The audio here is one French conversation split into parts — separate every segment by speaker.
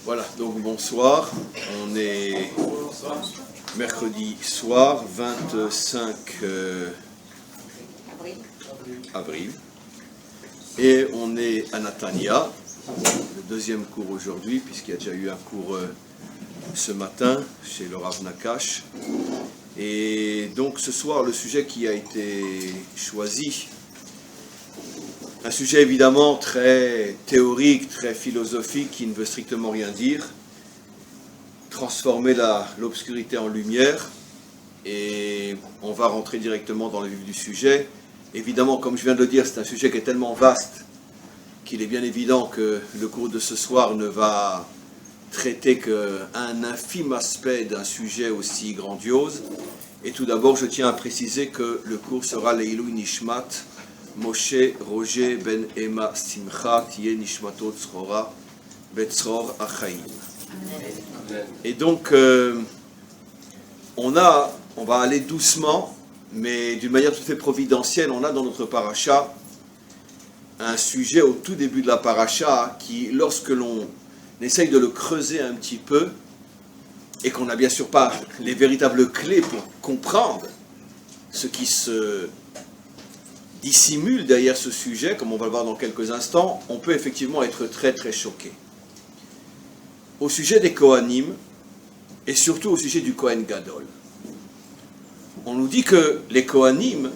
Speaker 1: Voilà, donc bonsoir, on est mercredi soir, 25 avril, et on est à Natania, le deuxième cours aujourd'hui, puisqu'il y a déjà eu un cours ce matin chez le Rav Nakash. Et donc ce soir, le sujet qui a été choisi, un sujet évidemment très théorique, très philosophique, qui ne veut strictement rien dire, transformer l'obscurité en lumière, et on va rentrer directement dans le vif du sujet. Évidemment, comme je viens de le dire, c'est un sujet qui est tellement vaste qu'il est bien évident que le cours de ce soir ne va traiter qu'un infime aspect d'un sujet aussi grandiose. Et tout d'abord, je tiens à préciser que le cours sera Leilui Nishmat Moshe Roger Ben Emma Simcha Tiye Nishmato Tzrora Betzror Achaim. Et donc, on va aller doucement, mais d'une manière tout à fait providentielle. On a dans notre paracha un sujet au tout début de la paracha qui, lorsque l'on essaye de le creuser un petit peu, et qu'on n'a bien sûr pas les véritables clés pour comprendre ce qui se dissimule derrière ce sujet, comme on va le voir dans quelques instants, on peut effectivement être très très choqué. Au sujet des Kohanim, et surtout au sujet du Kohen Gadol, on nous dit que les Kohanim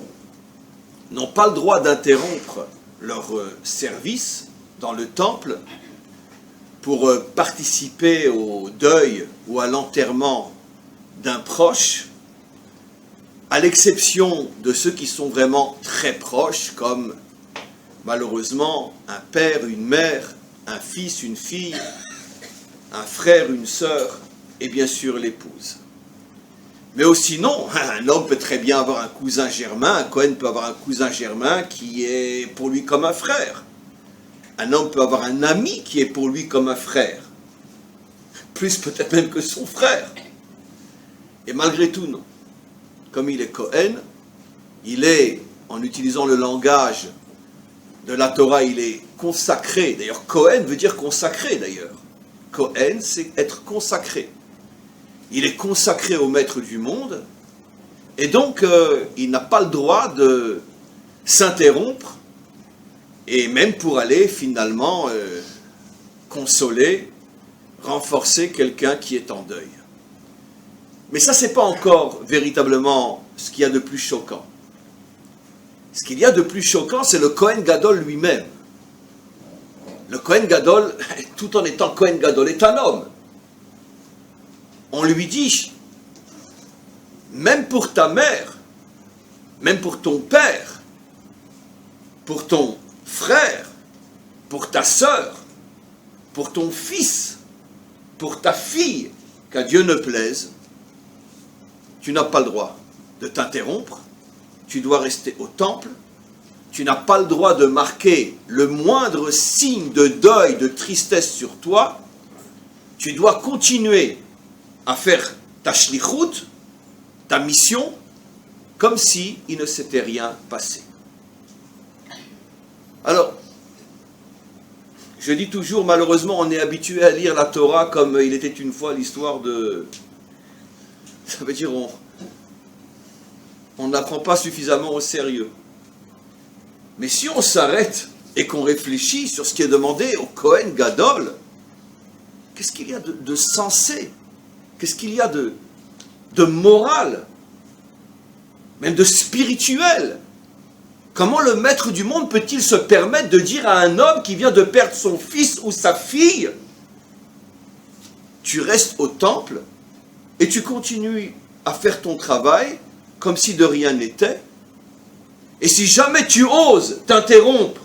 Speaker 1: n'ont pas le droit d'interrompre leur service dans le temple pour participer au deuil ou à l'enterrement d'un proche, à l'exception de ceux qui sont vraiment très proches, comme malheureusement un père, une mère, un fils, une fille, un frère, une sœur, et bien sûr l'épouse. Mais aussi non, un homme peut très bien avoir un cousin germain, un Kohen peut avoir un cousin germain qui est pour lui comme un frère. Un homme peut avoir un ami qui est pour lui comme un frère, plus peut-être même que son frère. Et malgré tout, non. Comme il est Kohen, il est, en utilisant le langage de la Torah, il est consacré. D'ailleurs, Kohen veut dire consacré, d'ailleurs. Kohen, c'est être consacré. Il est consacré au maître du monde, et donc il n'a pas le droit de s'interrompre, et même pour aller finalement consoler, renforcer quelqu'un qui est en deuil. Mais ça, c'est pas encore véritablement ce qu'il y a de plus choquant. Ce qu'il y a de plus choquant, c'est le Kohen Gadol lui-même. Le Kohen Gadol, tout en étant Kohen Gadol, est un homme. On lui dit, même pour ta mère, même pour ton père, pour ton frère, pour ta sœur, pour ton fils, pour ta fille, qu'à Dieu ne plaise, tu n'as pas le droit de t'interrompre, tu dois rester au temple, tu n'as pas le droit de marquer le moindre signe de deuil, de tristesse sur toi, tu dois continuer à faire ta shlichut, ta mission, comme si il ne s'était rien passé. Alors, je dis toujours, malheureusement, on est habitué à lire la Torah comme il était une fois l'histoire de... Ça veut dire, on n'apprend pas suffisamment au sérieux. Mais si on s'arrête et qu'on réfléchit sur ce qui est demandé au Kohen Gadol, qu'est-ce qu'il y a de sensé? Qu'est-ce qu'il y a de moral, même de spirituel? Comment le maître du monde peut-il se permettre de dire à un homme qui vient de perdre son fils ou sa fille, tu restes au temple et tu continues à faire ton travail comme si de rien n'était, et si jamais tu oses t'interrompre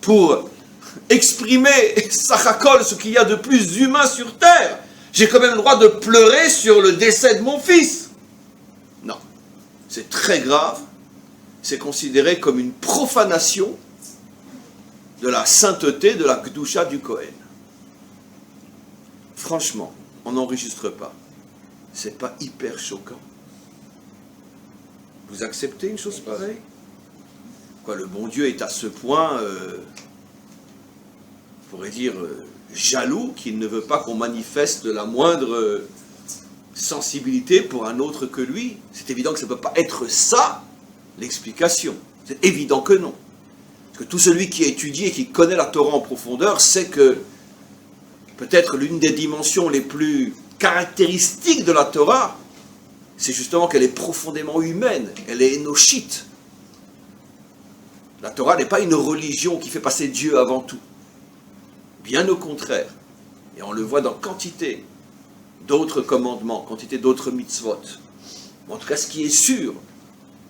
Speaker 1: pour exprimer Sachakol, ce qu'il y a de plus humain sur terre, j'ai quand même le droit de pleurer sur le décès de mon fils. Non, c'est très grave, c'est considéré comme une profanation de la sainteté, de la Kedusha du Kohen. Franchement, on n'enregistre pas. C'est pas hyper choquant. Vous acceptez une chose pareille? Quoi, le bon Dieu est à ce point, on pourrait dire, jaloux, qu'il ne veut pas qu'on manifeste la moindre sensibilité pour un autre que lui. C'est évident que ça ne peut pas être ça l'explication. C'est évident que non. Parce que tout celui qui a étudié et qui connaît la Torah en profondeur sait que peut-être l'une des dimensions les plus caractéristiques de la Torah, c'est justement qu'elle est profondément humaine, elle est énochite. La Torah n'est pas une religion qui fait passer Dieu avant tout. Bien au contraire. Et on le voit dans quantité d'autres commandements, quantité d'autres mitzvot. En tout cas, ce qui est sûr,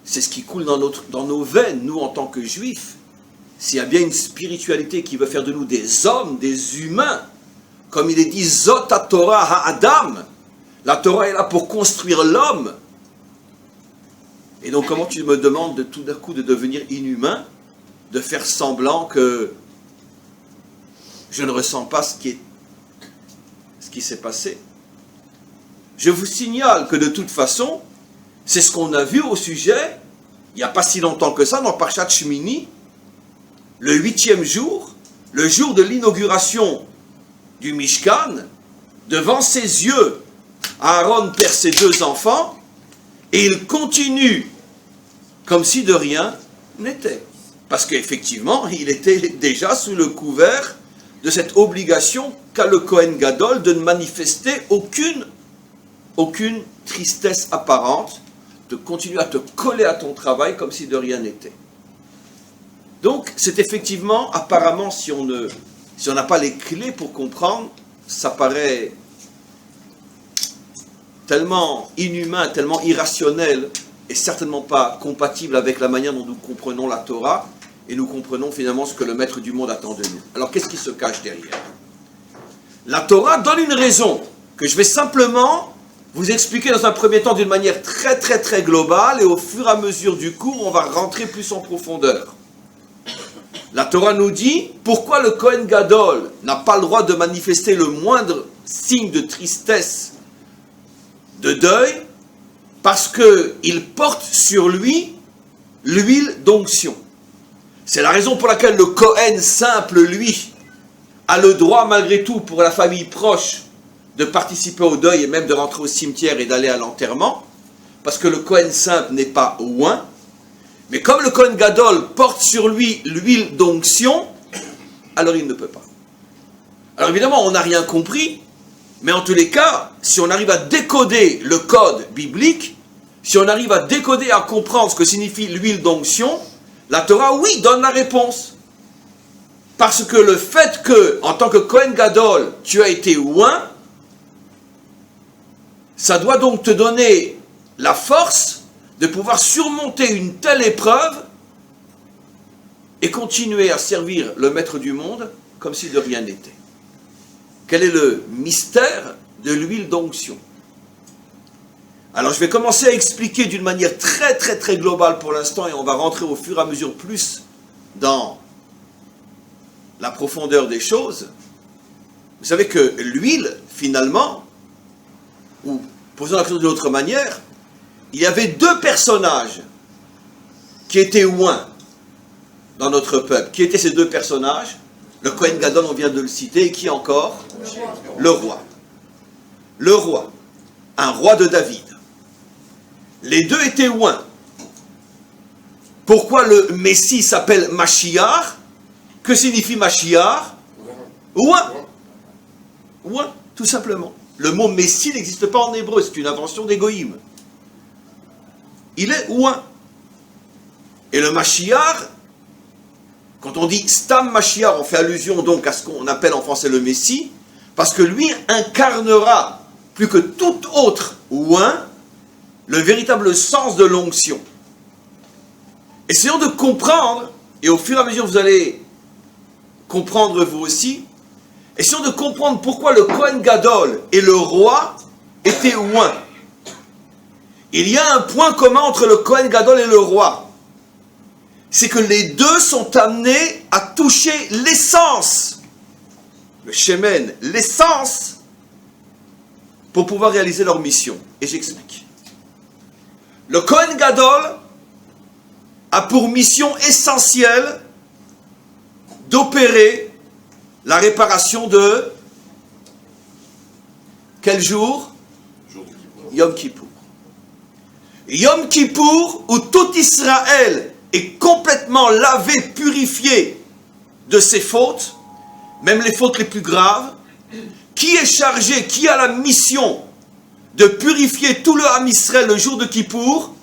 Speaker 1: c'est ce qui coule dans nos veines, nous en tant que juifs. S'il y a bien une spiritualité qui veut faire de nous des hommes, des humains, comme il est dit, Zot ha-Torah ha-Adam, la Torah est là pour construire l'homme. Et donc comment tu me demandes de tout d'un coup de devenir inhumain, de faire semblant que je ne ressens pas ce qui s'est passé? Je vous signale que de toute façon, c'est ce qu'on a vu au sujet, il n'y a pas si longtemps que ça, dans Parshat Shmini, le 8e jour, le jour de l'inauguration du Mishkan, devant ses yeux, Aaron perd ses 2 enfants, et il continue comme si de rien n'était. Parce qu'effectivement, il était déjà sous le couvert de cette obligation qu'a le Kohen Gadol de ne manifester aucune tristesse apparente, de continuer à te coller à ton travail comme si de rien n'était. Donc, c'est effectivement, apparemment, si on n'a pas les clés pour comprendre, ça paraît tellement inhumain, tellement irrationnel, et certainement pas compatible avec la manière dont nous comprenons la Torah, et nous comprenons finalement ce que le maître du monde attend de nous. Alors, qu'est-ce qui se cache derrière? La Torah donne une raison, que je vais simplement vous expliquer dans un premier temps d'une manière très très très globale, et au fur et à mesure du cours, on va rentrer plus en profondeur. La Torah nous dit pourquoi le Kohen Gadol n'a pas le droit de manifester le moindre signe de tristesse, de deuil, parce qu'il porte sur lui l'huile d'onction. C'est la raison pour laquelle le Kohen simple, lui, a le droit malgré tout pour la famille proche de participer au deuil et même de rentrer au cimetière et d'aller à l'enterrement, parce que le Kohen simple n'est pas oint. Mais comme le Kohen Gadol porte sur lui l'huile d'onction, alors il ne peut pas. Alors évidemment, on n'a rien compris, mais en tous les cas, si on arrive à décoder le code biblique, si on arrive à décoder, à comprendre ce que signifie l'huile d'onction, la Torah, oui, donne la réponse. Parce que le fait que, en tant que Kohen Gadol, tu as été oint, ça doit donc te donner la force de pouvoir surmonter une telle épreuve et continuer à servir le maître du monde comme si de rien n'était. Quel est le mystère de l'huile d'onction? Alors je vais commencer à expliquer d'une manière très très très globale pour l'instant, et on va rentrer au fur et à mesure plus dans la profondeur des choses. Vous savez que l'huile, finalement, ou posons la question d'une autre manière, il y avait 2 personnages qui étaient oints dans notre peuple. Qui étaient ces 2 personnages? Le Kohen Gadol, on vient de le citer, et qui encore? Le roi. Le roi. Un roi de David. Les 2 étaient oints. Pourquoi le Messie s'appelle Mashiach? Que signifie Mashiach? Oint. Oint, tout simplement. Le mot Messie n'existe pas en hébreu, c'est une invention des Goïm. Il est oint. Et le Mashiach, quand on dit Stam Mashiach, on fait allusion donc à ce qu'on appelle en français le Messie, parce que lui incarnera, plus que tout autre oint, le véritable sens de l'onction. Essayons de comprendre, et au fur et à mesure vous allez comprendre vous aussi, essayons de comprendre pourquoi le Kohen Gadol et le roi étaient oints. Il y a un point commun entre le Kohen Gadol et le roi. C'est que les 2 sont amenés à toucher l'essence, le shemen, l'essence, pour pouvoir réaliser leur mission. Et j'explique. Le Kohen Gadol a pour mission essentielle d'opérer la réparation de quel jour? Yom Kippour. Yom Kippour, où tout Israël est complètement lavé, purifié de ses fautes, même les fautes les plus graves. Qui est chargé, qui a la mission de purifier tout le Ham Israël le jour de Kippour?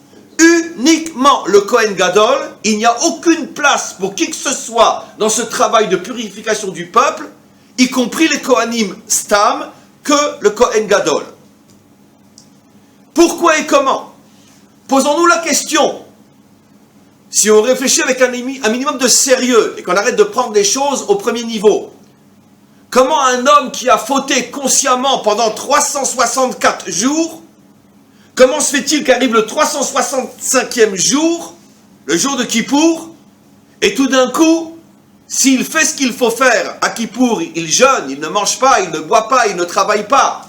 Speaker 1: Uniquement le Kohen Gadol. Il n'y a aucune place pour qui que ce soit dans ce travail de purification du peuple, y compris les Kohanim Stam, que le Kohen Gadol. Pourquoi et comment? Posons-nous la question. Si on réfléchit avec un minimum de sérieux et qu'on arrête de prendre les choses au premier niveau, comment un homme qui a fauté consciemment pendant 364 jours, comment se fait-il qu'arrive le 365e jour, le jour de Kippour, et tout d'un coup, s'il fait ce qu'il faut faire à Kippour, il jeûne, il ne mange pas, il ne boit pas, il ne travaille pas,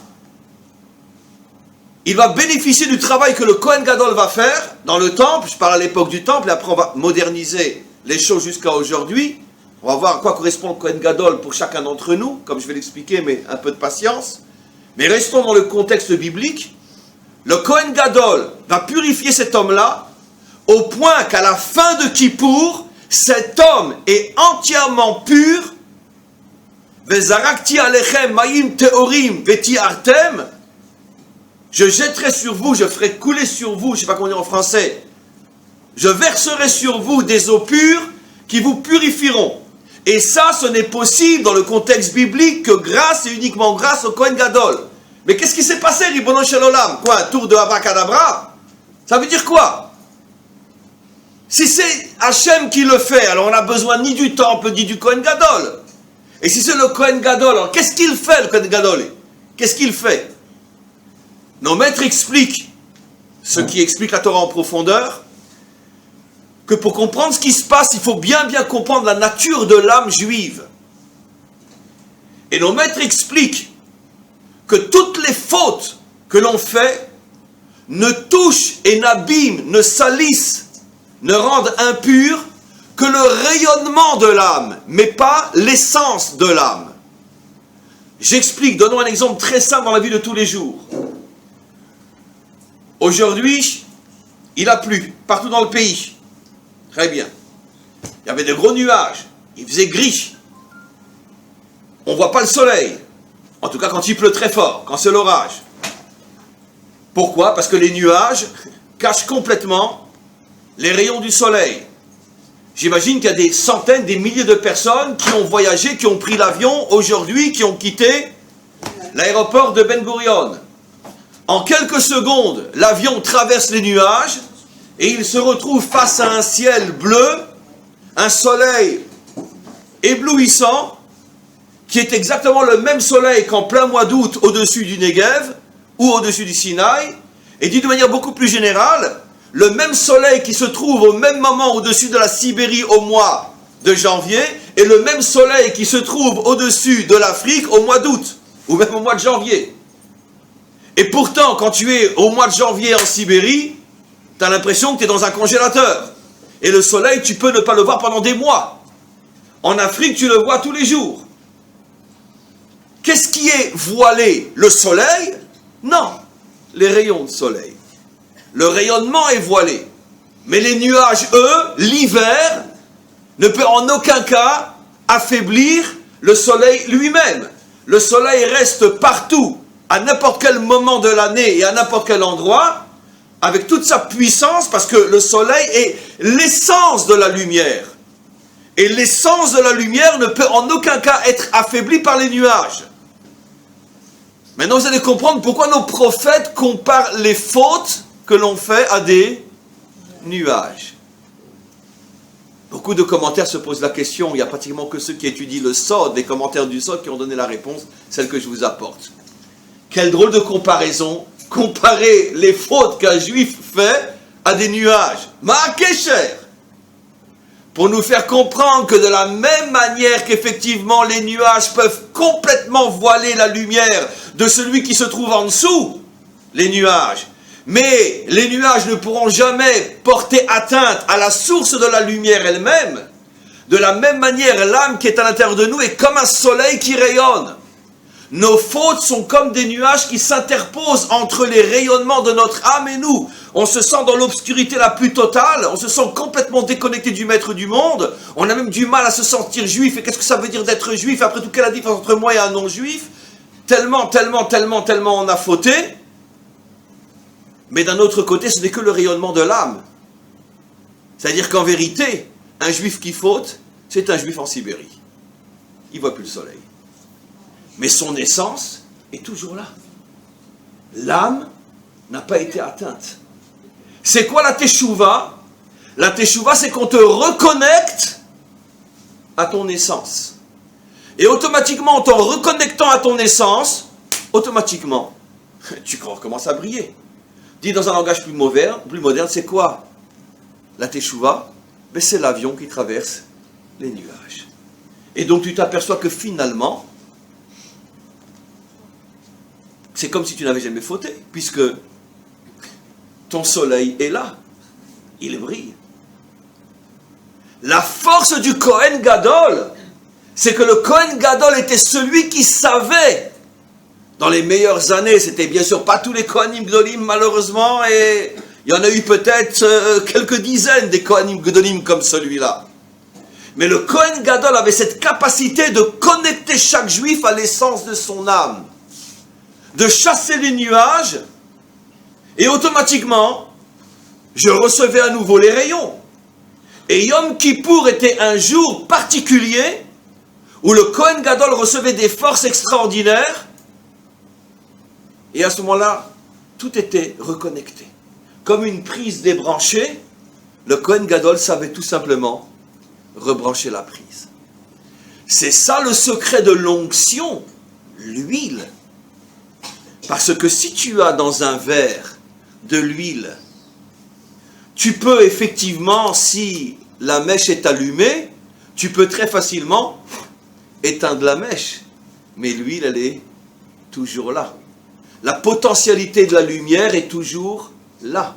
Speaker 1: il va bénéficier du travail que le Kohen Gadol va faire dans le temple. Je parle à l'époque du temple, et après on va moderniser les choses jusqu'à aujourd'hui. On va voir à quoi correspond le Kohen Gadol pour chacun d'entre nous, comme je vais l'expliquer, mais un peu de patience. Mais restons dans le contexte biblique. Le Kohen Gadol va purifier cet homme-là, au point qu'à la fin de Kippour, cet homme est entièrement pur. Vezarakti alechem mayim teorim vetiartem. Je jetterai sur vous, je ferai couler sur vous, je ne sais pas comment dire en français, je verserai sur vous des eaux pures qui vous purifieront. Et ça, ce n'est possible dans le contexte biblique que grâce et uniquement grâce au Kohen Gadol. Mais qu'est-ce qui s'est passé, Ribono Shel Olam? Quoi, un tour de abracadabra? Ça veut dire quoi? Si c'est Hachem qui le fait, alors on n'a besoin ni du temple ni du Kohen Gadol. Et si c'est le Kohen Gadol, alors qu'est-ce qu'il fait, le Kohen Gadol? Qu'est-ce qu'il fait? Nos maîtres expliquent, ce qui explique la Torah en profondeur, que pour comprendre ce qui se passe, il faut bien comprendre la nature de l'âme juive. Et nos maîtres expliquent que toutes les fautes que l'on fait ne touchent et n'abîment, ne salissent, ne rendent impur que le rayonnement de l'âme, mais pas l'essence de l'âme. J'explique, donnons un exemple très simple dans la vie de tous les jours. Aujourd'hui, il a plu partout dans le pays. Très bien. Il y avait de gros nuages. Il faisait gris. On ne voit pas le soleil. En tout cas, quand il pleut très fort, quand c'est l'orage. Pourquoi? Parce que les nuages cachent complètement les rayons du soleil. J'imagine qu'il y a des centaines, des milliers de personnes qui ont voyagé, qui ont pris l'avion aujourd'hui, qui ont quitté l'aéroport de Ben Gurion. En quelques secondes, l'avion traverse les nuages et il se retrouve face à un ciel bleu, un soleil éblouissant, qui est exactement le même soleil qu'en plein mois d'août au-dessus du Negev ou au-dessus du Sinaï, et dit de manière beaucoup plus générale, le même soleil qui se trouve au même moment au-dessus de la Sibérie au mois de janvier, et le même soleil qui se trouve au-dessus de l'Afrique au mois d'août, ou même au mois de janvier. Et pourtant, quand tu es au mois de janvier en Sibérie, tu as l'impression que tu es dans un congélateur. Et le soleil, tu peux ne pas le voir pendant des mois. En Afrique, tu le vois tous les jours. Qu'est-ce qui est voilé? Le soleil? Non, les rayons de soleil. Le rayonnement est voilé. Mais les nuages, eux, l'hiver, ne peut en aucun cas affaiblir le soleil lui-même. Le soleil reste partout, à n'importe quel moment de l'année et à n'importe quel endroit, avec toute sa puissance, parce que le soleil est l'essence de la lumière. Et l'essence de la lumière ne peut en aucun cas être affaiblie par les nuages. Maintenant, vous allez comprendre pourquoi nos prophètes comparent les fautes que l'on fait à des nuages. Beaucoup de commentaires se posent la question, il n'y a pratiquement que ceux qui étudient le Sod, les commentaires du Sod, qui ont donné la réponse, celle que je vous apporte. Quelle drôle de comparaison, comparer les fautes qu'un juif fait à des nuages. Ma'akesher, pour nous faire comprendre que de la même manière qu'effectivement les nuages peuvent complètement voiler la lumière de celui qui se trouve en dessous, les nuages, mais les nuages ne pourront jamais porter atteinte à la source de la lumière elle-même, De la même manière, l'âme qui est à l'intérieur de nous est comme un soleil qui rayonne. Nos fautes sont comme des nuages qui s'interposent entre les rayonnements de notre âme et nous. On se sent dans l'obscurité la plus totale, on se sent complètement déconnecté du maître du monde, on a même du mal à se sentir juif. Et qu'est-ce que ça veut dire d'être juif? Après tout, quelle est la différence entre moi et un non-juif? Tellement on a fauté. Mais d'un autre côté, ce n'est que le rayonnement de l'âme. C'est-à-dire qu'en vérité, un juif qui faute, c'est un juif en Sibérie. Il ne voit plus le soleil. Mais son essence est toujours là. L'âme n'a pas été atteinte. C'est quoi la teshuva? La teshuva, c'est qu'on te reconnecte à ton essence. Et automatiquement, en te reconnectant à ton essence, automatiquement, tu recommences à briller. Dit dans un langage plus moderne, c'est quoi la teshuva? Mais c'est l'avion qui traverse les nuages. Et donc tu t'aperçois que finalement, c'est comme si tu n'avais jamais fauté, puisque ton soleil est là, il brille. La force du Kohen Gadol, c'est que le Kohen Gadol était celui qui savait, dans les meilleures années, c'était bien sûr pas tous les Kohanim Gdolim malheureusement, et il y en a eu peut-être quelques dizaines des Kohanim Gdolim comme celui-là. Mais le Kohen Gadol avait cette capacité de connecter chaque juif à l'essence de son âme, de chasser les nuages, et automatiquement, je recevais à nouveau les rayons. Et Yom Kippour était un jour particulier où le Kohen Gadol recevait des forces extraordinaires, et à ce moment-là, tout était reconnecté. Comme une prise débranchée, le Kohen Gadol savait tout simplement rebrancher la prise. C'est ça le secret de l'onction, l'huile. Parce que si tu as dans un verre de l'huile, tu peux effectivement, si la mèche est allumée, tu peux très facilement éteindre la mèche. Mais l'huile, elle est toujours là. La potentialité de la lumière est toujours là.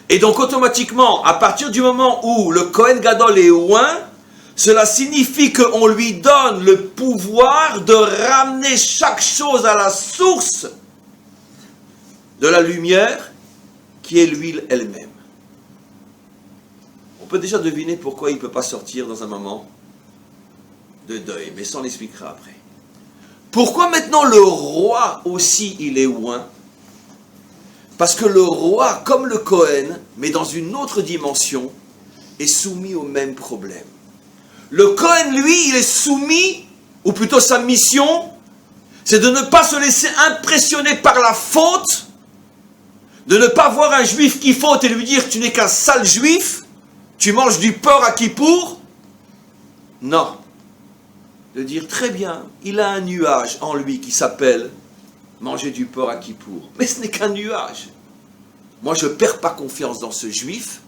Speaker 1: Et donc automatiquement, à partir du moment où le Kohen Gadol est oint, cela signifie qu'on lui donne le pouvoir de ramener chaque chose à la source de la lumière, qui est l'huile elle-même. On peut déjà deviner pourquoi il ne peut pas sortir dans un moment de deuil, mais ça on l'expliquera après. Pourquoi maintenant le roi aussi il est oint? Parce que le roi, comme le Kohen, mais dans une autre dimension, est soumis au même problème. Le Kohen, lui, il est soumis, ou plutôt sa mission, c'est de ne pas se laisser impressionner par la faute, de ne pas voir un juif qui faute et lui dire « tu n'es qu'un sale juif, tu manges du porc à Kippour ». Non. De dire « très bien, il a un nuage en lui qui s'appelle manger du porc à Kippour ». Mais ce n'est qu'un nuage. Moi, je ne perds pas confiance dans ce juif.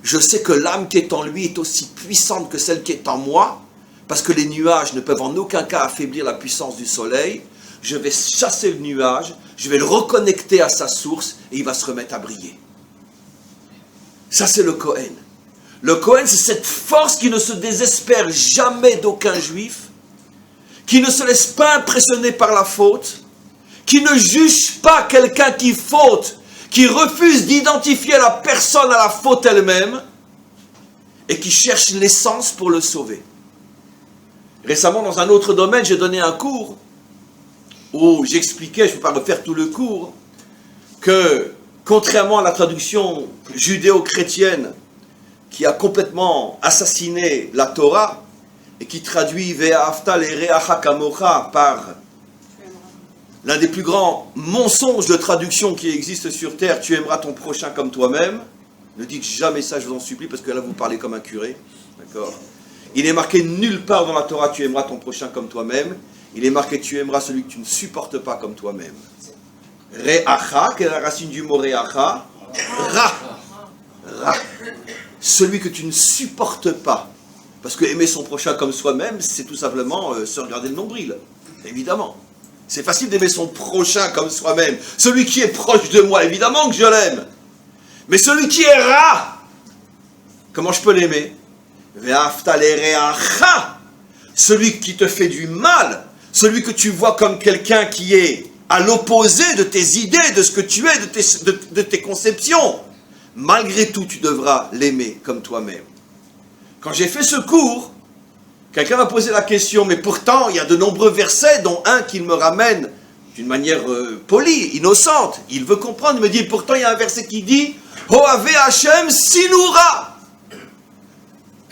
Speaker 1: Je sais que l'âme qui est en lui est aussi puissante que celle qui est en moi, parce que les nuages ne peuvent en aucun cas affaiblir la puissance du soleil. Je vais chasser le nuage, je vais le reconnecter à sa source, et il va se remettre à briller. Ça, c'est le Kohen. Le Kohen, c'est cette force qui ne se désespère jamais d'aucun juif, qui ne se laisse pas impressionner par la faute, qui ne juge pas quelqu'un qui faute, qui refuse d'identifier la personne à la faute elle-même, et qui cherche l'essence pour le sauver. Récemment, dans un autre domaine, j'ai donné un cours où j'expliquais, je ne vais pas refaire tout le cours, que contrairement à la traduction judéo-chrétienne qui a complètement assassiné la Torah et qui traduit Ve'ahavta l'ereacha kamocha par l'un des plus grands mensonges de traduction qui existent sur terre, tu aimeras ton prochain comme toi-même. Ne dites jamais ça, je vous en supplie, parce que là vous parlez comme un curé. D'accord ? Il est marqué nulle part dans la Torah, tu aimeras ton prochain comme toi-même. Il est marqué, tu aimeras celui que tu ne supportes pas comme toi-même. Re'acha, quelle est la racine du mot re'acha? Ra. Ra. Celui que tu ne supportes pas. Parce que aimer son prochain comme soi-même, c'est tout simplement se regarder le nombril. Évidemment. C'est facile d'aimer son prochain comme soi-même. Celui qui est proche de moi, évidemment que je l'aime. Mais celui qui est rat, comment je peux l'aimer? Ve'afta lereacha, celui qui te fait du mal, celui que tu vois comme quelqu'un qui est à l'opposé de tes idées, de ce que tu es, de tes conceptions, malgré tout, tu devras l'aimer comme toi-même. Quand j'ai fait ce cours, quelqu'un m'a posé la question, mais pourtant, il y a de nombreux versets, dont un qu'il me ramène d'une manière polie, innocente. Il veut comprendre, il me dit, pourtant, il y a un verset qui dit « Ohave Hashem sinura ».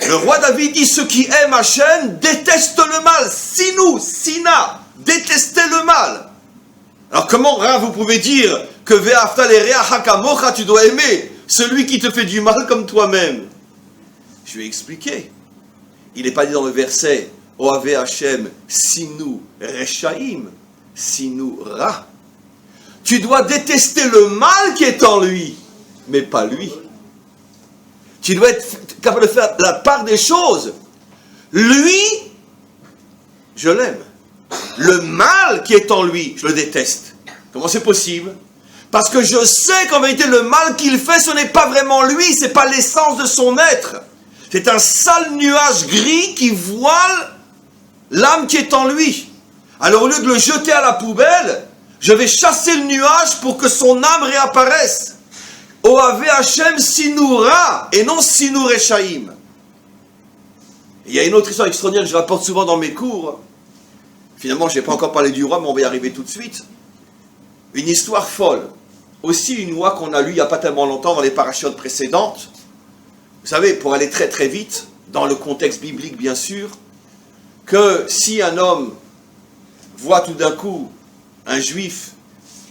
Speaker 1: Le roi David dit, ceux qui aiment Hashem détestent le mal. Sinou, sina, détester le mal. Alors comment, vous pouvez dire que ve'afta lereacha kamocha, tu dois aimer celui qui te fait du mal comme toi-même? Je lui ai expliqué. Il n'est pas dit dans le verset Ohave Hashem sinu reshaim, sinu ra. Tu dois détester le mal qui est en lui, mais pas lui. Tu dois être capable de faire la part des choses. Lui, je l'aime. Le mal qui est en lui, je le déteste. Comment c'est possible? Parce que je sais qu'en vérité, le mal qu'il fait, ce n'est pas vraiment lui, ce n'est pas l'essence de son être. C'est un sale nuage gris qui voile l'âme qui est en lui. Alors au lieu de le jeter à la poubelle, je vais chasser le nuage pour que son âme réapparaisse. Ohave Hashem sinura et non sinur reshaim. Il y a une autre histoire extraordinaire que je rapporte souvent dans mes cours. Finalement, je n'ai pas encore parlé du roi, mais on va y arriver tout de suite. Une histoire folle. Aussi une loi qu'on a lue il n'y a pas tellement longtemps dans les parachutes précédentes. Vous savez, pour aller très très vite, dans le contexte biblique bien sûr, que si un homme voit tout d'un coup un juif,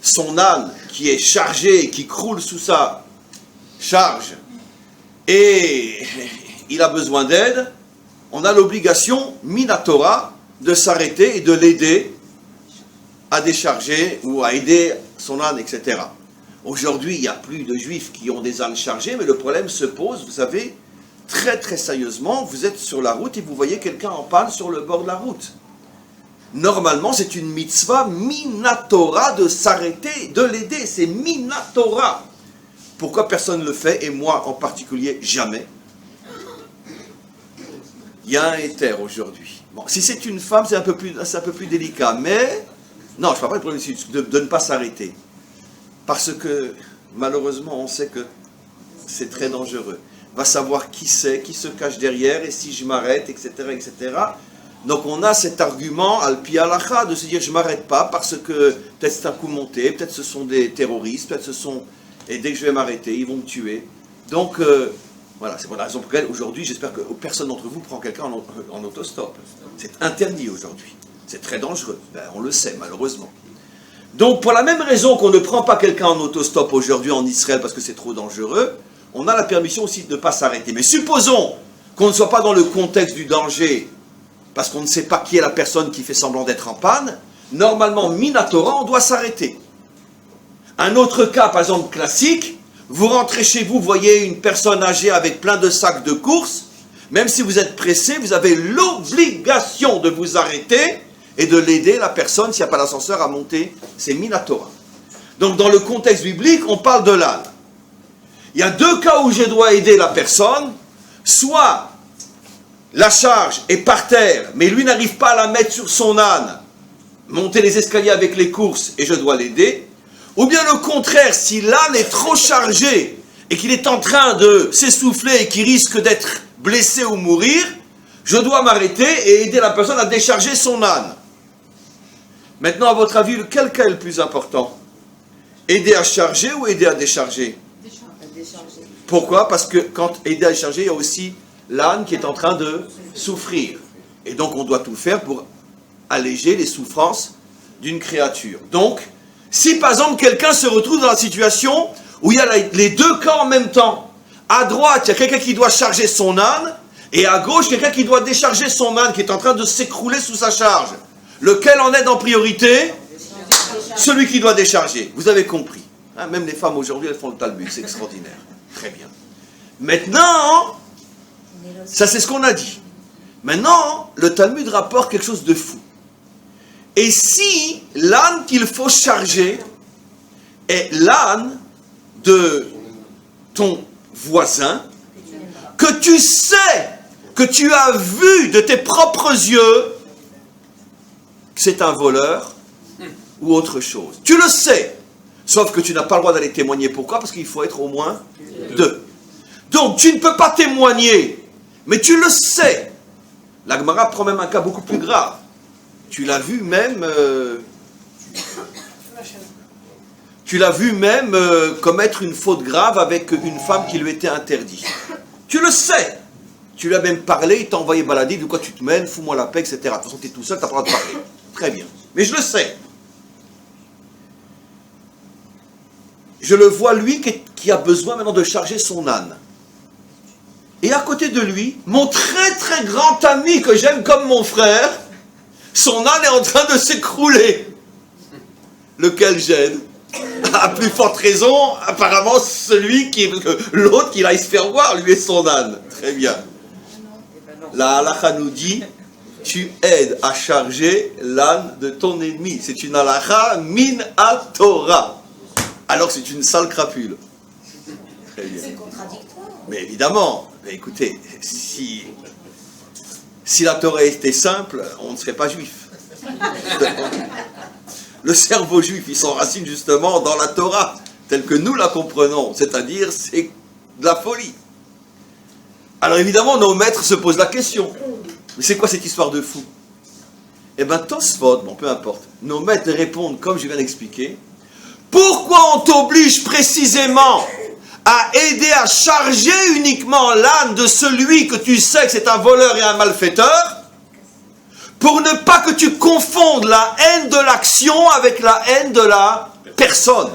Speaker 1: son âne qui est chargé, qui croule sous sa charge, et il a besoin d'aide, on a l'obligation, minatora, de s'arrêter et de l'aider à décharger ou à aider son âne, etc. Aujourd'hui, il n'y a plus de juifs qui ont des ânes chargés, mais le problème se pose, vous savez, très très sérieusement, vous êtes sur la route et vous voyez quelqu'un en panne sur le bord de la route. Normalement, c'est une mitzvah minatora de s'arrêter, de l'aider, c'est minatora. Pourquoi personne ne le fait, et moi en particulier, jamais? Il y a un éther aujourd'hui. Bon, si c'est une femme, c'est un peu plus délicat, mais non, je ne parle pas du problème de ne pas s'arrêter. Parce que, malheureusement, on sait que c'est très dangereux. On va savoir qui c'est, qui se cache derrière, et si je m'arrête, etc., etc. Donc on a cet argument, al-pi halacha, de se dire je ne m'arrête pas, parce que peut-être c'est un coup monté, peut-être ce sont des terroristes, peut-être ce sont... Et dès que je vais m'arrêter, ils vont me tuer. Donc, voilà, c'est pour la raison pour laquelle, aujourd'hui, j'espère que personne d'entre vous prend quelqu'un en autostop. C'est interdit aujourd'hui. C'est très dangereux. Ben, on le sait, malheureusement. Donc, pour la même raison qu'on ne prend pas quelqu'un en autostop aujourd'hui en Israël parce que c'est trop dangereux, on a la permission aussi de ne pas s'arrêter. Mais supposons qu'on ne soit pas dans le contexte du danger, parce qu'on ne sait pas qui est la personne qui fait semblant d'être en panne, normalement, minatora, on doit s'arrêter. Un autre cas, par exemple, classique, vous rentrez chez vous, voyez une personne âgée avec plein de sacs de courses, même si vous êtes pressé, vous avez l'obligation de vous arrêter et de l'aider, la personne, s'il n'y a pas d'ascenseur, à monter. C'est minatora. Donc, dans le contexte biblique, on parle de l'âne. Il y a deux cas où je dois aider la personne, soit la charge est par terre, mais lui n'arrive pas à la mettre sur son âne, monter les escaliers avec les courses et je dois l'aider, ou bien le contraire, si l'âne est trop chargé et qu'il est en train de s'essouffler et qu'il risque d'être blessé ou mourir, je dois m'arrêter et aider la personne à décharger son âne. Maintenant, à votre avis, quel cas est le plus important? Aider à charger ou aider à décharger? Pourquoi? Parce que quand aider à décharger, il y a aussi l'âne qui est en train de souffrir. Et donc, on doit tout faire pour alléger les souffrances d'une créature. Donc, si par exemple, quelqu'un se retrouve dans la situation où il y a les deux cas en même temps, à droite, il y a quelqu'un qui doit charger son âne, et à gauche, quelqu'un qui doit décharger son âne, qui est en train de s'écrouler sous sa charge. Lequel en aide en priorité? Celui qui doit décharger. Vous avez compris. Hein, même les femmes aujourd'hui, elles font le Talmud, c'est extraordinaire. Très bien. Maintenant, ça c'est ce qu'on a dit. Maintenant, le Talmud rapporte quelque chose de fou. Et si l'âne qu'il faut charger est l'âne de ton voisin, que tu sais que tu as vu de tes propres yeux que c'est un voleur ou autre chose. Tu le sais, sauf que tu n'as pas le droit d'aller témoigner. Pourquoi? Parce qu'il faut être au moins deux. Donc tu ne peux pas témoigner, mais tu le sais. La Gemara prend même un cas beaucoup plus grave. Tu l'as vu même... Tu l'as vu même commettre une faute grave avec une femme qui lui était interdite. Tu le sais. Tu lui as même parlé, il t'a envoyé balader, de quoi tu te mènes, fous-moi la paix, etc. De toute façon, tu es tout seul, tu n'as pas le droit de parler. Très bien. Mais je le sais. Je le vois, lui, qui a besoin maintenant de charger son âne. Et à côté de lui, mon très très grand ami que j'aime comme mon frère, son âne est en train de s'écrouler. Lequel gêne? À plus forte raison, apparemment, l'autre qui aille se faire voir, lui et son âne. Très bien. La halakha nous dit, tu aides à charger l'âne de ton ennemi. C'est une halakha min à Torah. Alors c'est une sale crapule. Très bien.
Speaker 2: C'est contradictoire.
Speaker 1: Mais évidemment, mais écoutez, si la Torah était simple, on ne serait pas juif. Le cerveau juif, il s'enracine justement dans la Torah, telle que nous la comprenons, c'est-à-dire c'est de la folie. Alors évidemment, nos maîtres se posent la question, mais c'est quoi cette histoire de fou? Eh bien, Tosfot, bon, peu importe, nos maîtres répondent comme je viens d'expliquer. Pourquoi on t'oblige précisément à aider à charger uniquement l'âne de celui que tu sais que c'est un voleur et un malfaiteur? Pour ne pas que tu confondes la haine de l'action avec la haine de la personne.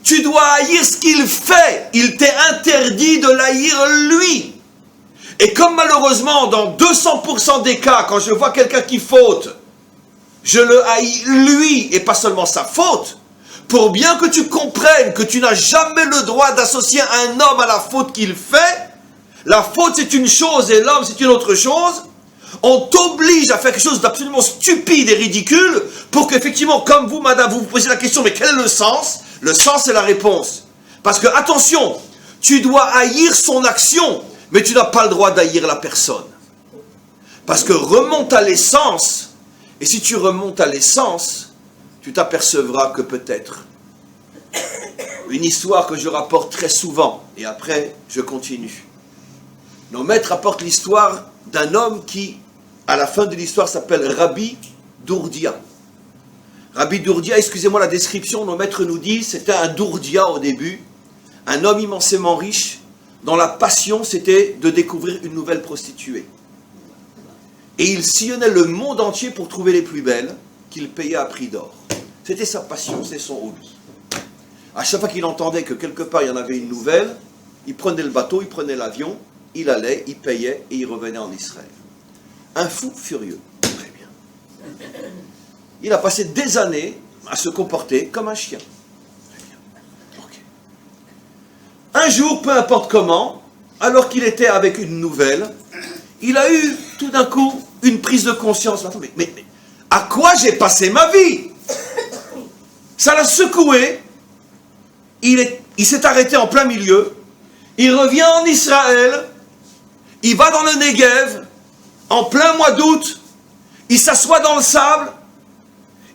Speaker 1: Tu dois haïr ce qu'il fait. Il t'est interdit de l'haïr lui. Et comme malheureusement, dans 200% des cas, quand je vois quelqu'un qui faute, je le haïs lui et pas seulement sa faute, pour bien que tu comprennes que tu n'as jamais le droit d'associer un homme à la faute qu'il fait, la faute c'est une chose et l'homme c'est une autre chose, on t'oblige à faire quelque chose d'absolument stupide et ridicule pour qu'effectivement, comme vous, madame, vous vous posez la question, mais quel est le sens? Le sens, c'est la réponse. Parce que, attention, tu dois haïr son action, mais tu n'as pas le droit d'haïr la personne. Parce que remonte à l'essence, et si tu remontes à l'essence, tu t'apercevras que peut-être une histoire que je rapporte très souvent, et après, je continue. Nos maîtres rapportent l'histoire d'un homme qui, à la fin de l'histoire, s'appelle Rabbi Dourdia. Rabbi Dourdia, excusez-moi la description, nos maîtres nous disent, c'était un Dourdia au début, un homme immensément riche, dont la passion c'était de découvrir une nouvelle prostituée. Et il sillonnait le monde entier pour trouver les plus belles, qu'il payait à prix d'or. C'était sa passion, c'est son hobby. À chaque fois qu'il entendait que quelque part il y en avait une nouvelle, il prenait le bateau, il prenait l'avion, il allait, il payait et il revenait en Israël. Un fou furieux. Très bien. Il a passé des années à se comporter comme un chien. Très bien. Okay. Un jour, peu importe comment, alors qu'il était avec une nouvelle, il a eu tout d'un coup une prise de conscience. Mais à quoi j'ai passé ma vie? Ça l'a secoué. Il s'est arrêté en plein milieu. Il revient en Israël. Il va dans le Negev, en plein mois d'août, il s'assoit dans le sable,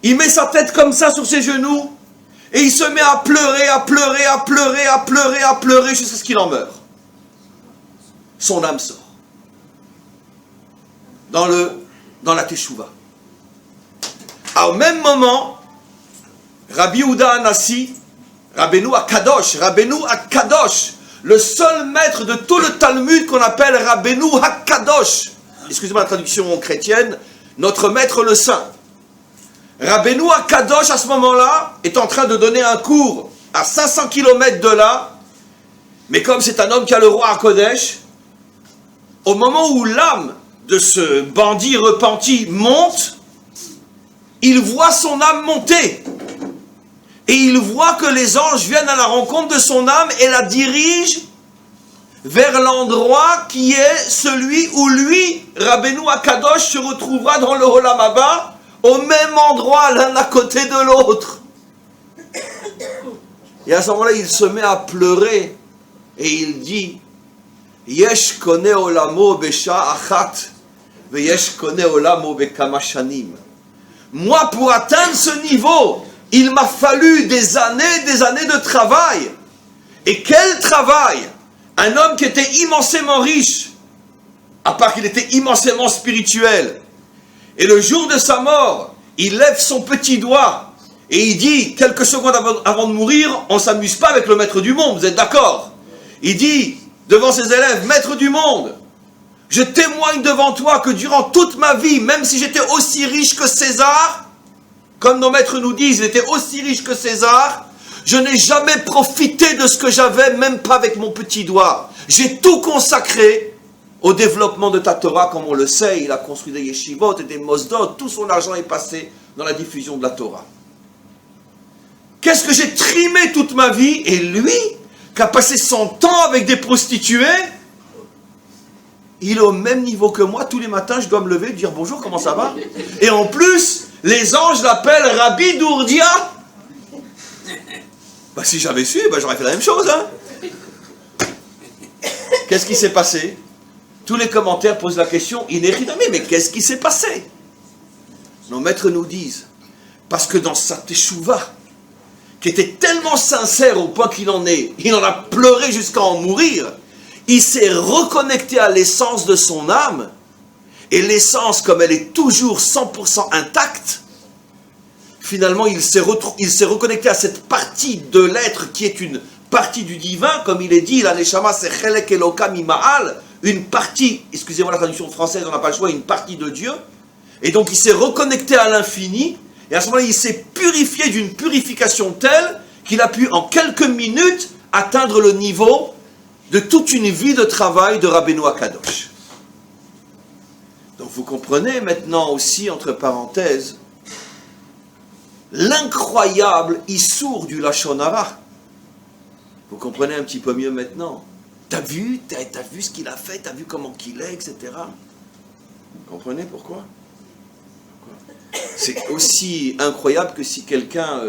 Speaker 1: il met sa tête comme ça sur ses genoux, et il se met à pleurer, à pleurer, à pleurer, à pleurer, à pleurer, jusqu'à ce qu'il en meure. Son âme sort. Dans la Teshuvah. Au même moment, Rabbi Yehuda Hanassi, Rabbeinu HaKadosh, le seul maître de tout le Talmud qu'on appelle Rabbeinu HaKadosh. Excusez-moi la traduction chrétienne, notre maître le saint. Rabbeinu HaKadosh, à ce moment-là, est en train de donner un cours à 500 km de là, mais comme c'est un homme qui a le roi à Kodesh, au moment où l'âme de ce bandit repenti monte, il voit son âme monter. Et il voit que les anges viennent à la rencontre de son âme et la dirigent vers l'endroit qui est celui où lui, Rabbeinu HaKadosh, se retrouvera dans le Olam Haba, au même endroit, l'un à côté de l'autre. Et à ce moment-là, il se met à pleurer et il dit, Yesh kone olamo besha achat, veyesh kone olamo bekama shanim. Moi, pour atteindre ce niveau, il m'a fallu des années de travail. Et quel travail! Un homme qui était immensément riche, à part qu'il était immensément spirituel. Et le jour de sa mort, il lève son petit doigt et il dit, quelques secondes avant de mourir, on ne s'amuse pas avec le maître du monde, vous êtes d'accord? Il dit, devant ses élèves, maître du monde, je témoigne devant toi que durant toute ma vie, même si j'étais aussi riche que César, comme nos maîtres nous disent, il était aussi riche que César, je n'ai jamais profité de ce que j'avais, même pas avec mon petit doigt. J'ai tout consacré au développement de ta Torah, comme on le sait. Il a construit des yeshivot et des mosdot. Tout son argent est passé dans la diffusion de la Torah. Qu'est-ce que j'ai trimé toute ma vie? Et lui, qui a passé son temps avec des prostituées, il est au même niveau que moi. Tous les matins, je dois me lever et dire bonjour, comment ça va? Et en plus, les anges l'appellent Rabbi Dourdia. Si j'avais su, j'aurais fait la même chose. Hein. Qu'est-ce qui s'est passé? Tous les commentaires posent la question, mais qu'est-ce qui s'est passé? Nos maîtres nous disent, parce que dans sa teshuva, qui était tellement sincère au point qu'il en a pleuré jusqu'à en mourir, il s'est reconnecté à l'essence de son âme, et l'essence, comme elle est toujours 100% intacte, finalement, il s'est reconnecté à cette partie de l'être qui est une partie du divin, comme il est dit, la neshama c'est chelek elokam ima'al, une partie, excusez-moi la traduction française, on n'a pas le choix, une partie de Dieu, et donc il s'est reconnecté à l'infini, et à ce moment-là, il s'est purifié d'une purification telle qu'il a pu en quelques minutes atteindre le niveau de toute une vie de travail de Rabbeinu Akadosh. Donc vous comprenez maintenant aussi, entre parenthèses, l'incroyable issour du Lachon Hara. Vous comprenez un petit peu mieux maintenant. T'as vu ce qu'il a fait, t'as vu comment qu'il est, etc. Vous comprenez pourquoi? C'est aussi incroyable que si quelqu'un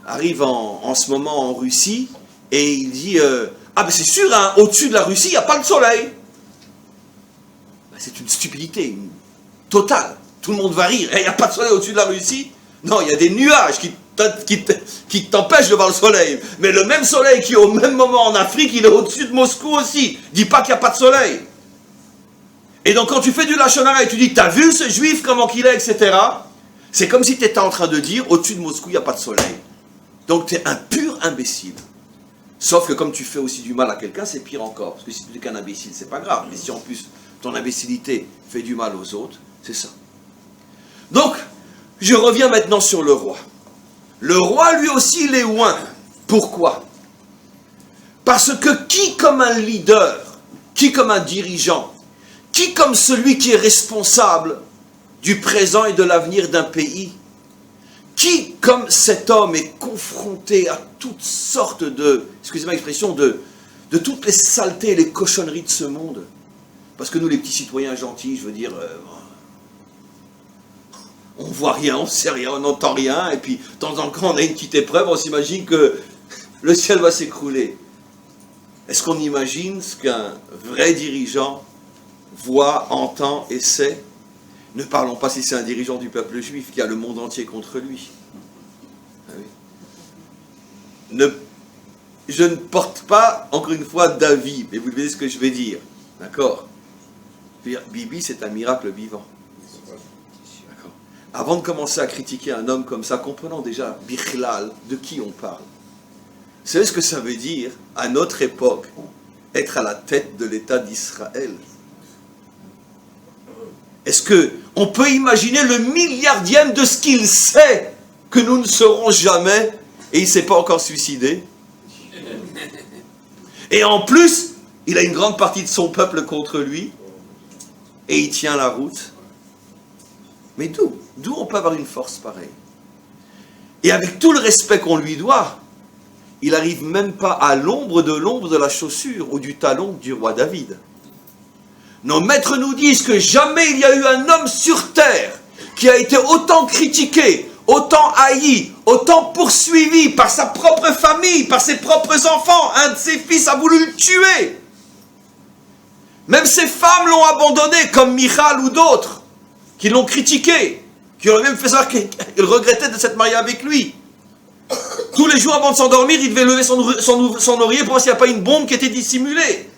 Speaker 1: arrive en ce moment en Russie et il dit c'est sûr, hein, au-dessus de la Russie, il n'y a pas le soleil. C'est une stupidité totale. Tout le monde va rire. Il n'y a pas de soleil au-dessus de la Russie. Non, il y a des nuages qui t'empêchent de voir le soleil. Mais le même soleil qui est au même moment en Afrique, il est au-dessus de Moscou aussi. Dis pas qu'il n'y a pas de soleil. Et donc quand tu fais du Lachon Hara et tu dis, t'as vu ce juif, comment qu'il est, etc. C'est comme si tu étais en train de dire, au-dessus de Moscou, il n'y a pas de soleil. Donc tu es un pur imbécile. Sauf que comme tu fais aussi du mal à quelqu'un, c'est pire encore. Parce que si tu n'es qu'un imbécile, c'est pas grave. Mais si en plus, ton imbécilité fait du mal aux autres, c'est ça. Donc, je reviens maintenant sur le roi. Le roi, lui aussi, il est oint. Pourquoi? Parce que qui comme un leader, qui comme un dirigeant, qui comme celui qui est responsable du présent et de l'avenir d'un pays, qui comme cet homme est confronté à toutes sortes de, excusez-moi l'expression, de toutes les saletés et les cochonneries de ce monde. Parce que nous, les petits citoyens gentils, je veux dire, on voit rien, on sait rien, on n'entend rien, et puis de temps en temps on a une petite épreuve, on s'imagine que le ciel va s'écrouler. Est-ce qu'on imagine ce qu'un vrai dirigeant voit, entend et sait? Ne parlons pas si c'est un dirigeant du peuple juif qui a le monde entier contre lui. Ah oui. Je ne porte pas, encore une fois, d'avis, mais vous voyez ce que je vais dire. D'accord? Bibi, c'est un miracle vivant. D'accord. Avant de commencer à critiquer un homme comme ça, comprenons déjà, Bichlal, de qui on parle. Vous savez ce que ça veut dire, à notre époque, être à la tête de l'État d'Israël? Est-ce qu'on peut imaginer le milliardième de ce qu'il sait que nous ne serons jamais, et il ne s'est pas encore suicidé? Et en plus, il a une grande partie de son peuple contre lui, et il tient la route. Mais d'où on peut avoir une force pareille? Et avec tout le respect qu'on lui doit, il n'arrive même pas à l'ombre de la chaussure ou du talon du roi David. Nos maîtres nous disent que jamais il y a eu un homme sur terre qui a été autant critiqué, autant haï, autant poursuivi par sa propre famille, par ses propres enfants. Un de ses fils a voulu le tuer. Même ses femmes l'ont abandonné, comme Michal ou d'autres, qui l'ont critiqué, qui ont même fait savoir qu'elle regrettait de s'être mariée avec lui. Tous les jours avant de s'endormir, il devait lever son oreiller pour voir s'il n'y a pas une bombe qui était dissimulée.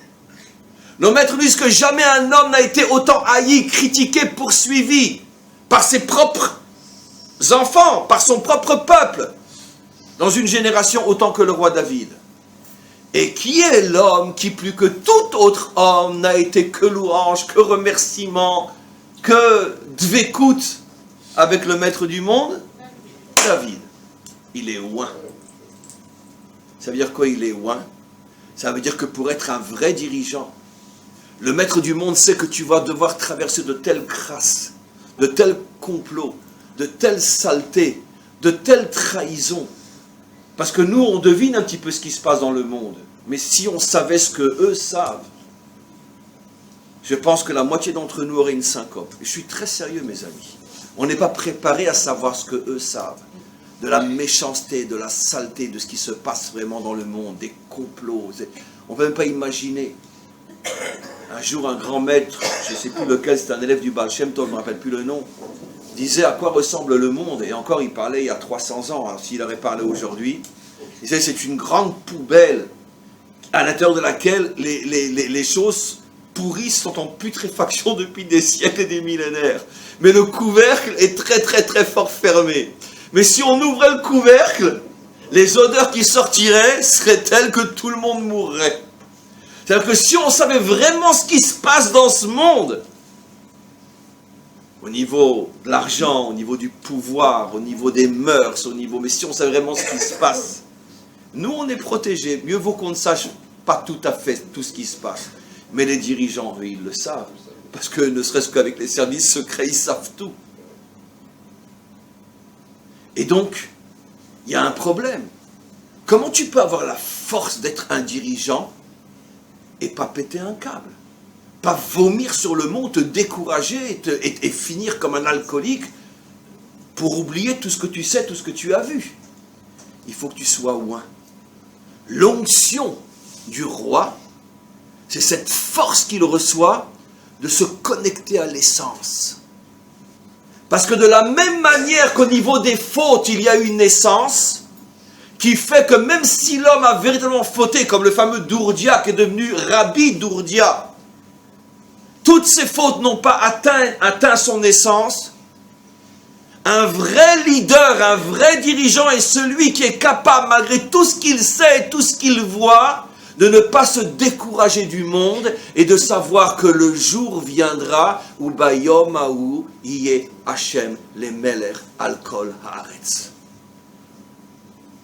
Speaker 1: Nos maîtres nous disent que jamais un homme n'a été autant haï, critiqué, poursuivi par ses propres enfants, par son propre peuple, dans une génération autant que le roi David. Et qui est l'homme qui, plus que tout autre homme, n'a été que louange, que remerciement, que dvékout avec le maître du monde? David. Il est oint. Ça veut dire quoi, il est oint? Ça veut dire que pour être un vrai dirigeant, le maître du monde sait que tu vas devoir traverser de telles crasses, de tels complots, de telles saletés, de telles trahisons. Parce que nous, on devine un petit peu ce qui se passe dans le monde. Mais si on savait ce que eux savent, je pense que la moitié d'entre nous aurait une syncope. Je suis très sérieux, mes amis. On n'est pas préparé à savoir ce que eux savent. De la méchanceté, de la saleté, de ce qui se passe vraiment dans le monde, des complots. On ne peut même pas imaginer. Un jour, un grand maître, je ne sais plus lequel, c'est un élève du Baal Shem Tov, je ne me rappelle plus le nom, disait à quoi ressemble le monde. Et encore, il parlait il y a 300 ans. Alors, s'il avait parlé aujourd'hui, il disait c'est une grande poubelle à l'intérieur de laquelle les choses pourrissent, sont en putréfaction depuis des siècles et des millénaires. Mais le couvercle est très très très fort fermé. Mais si on ouvrait le couvercle, les odeurs qui sortiraient seraient telles que tout le monde mourrait. C'est-à-dire que si on savait vraiment ce qui se passe dans ce monde, au niveau de l'argent, au niveau du pouvoir, au niveau des mœurs, mais si on savait vraiment ce qui se passe, nous on est protégés. Mieux vaut qu'on ne sache pas tout à fait tout ce qui se passe. Mais les dirigeants, eux, ils le savent. Parce que ne serait-ce qu'avec les services secrets, ils savent tout. Et donc, il y a un problème. Comment tu peux avoir la force d'être un dirigeant et pas péter un câble? Pas vomir sur le monde, te décourager et finir comme un alcoolique pour oublier tout ce que tu sais, tout ce que tu as vu. Il faut que tu sois oint. L'onction du roi, c'est cette force qu'il reçoit de se connecter à l'essence. Parce que de la même manière qu'au niveau des fautes, il y a une essence qui fait que même si l'homme a véritablement fauté, comme le fameux Dourdia qui est devenu Rabbi Dourdia, toutes ces fautes n'ont pas atteint son essence. Un vrai leader, un vrai dirigeant est celui qui est capable, malgré tout ce qu'il sait et tout ce qu'il voit, de ne pas se décourager du monde et de savoir que le jour viendra où Bayom Haou Yeh Hashem le Melech al Kol Haaretz.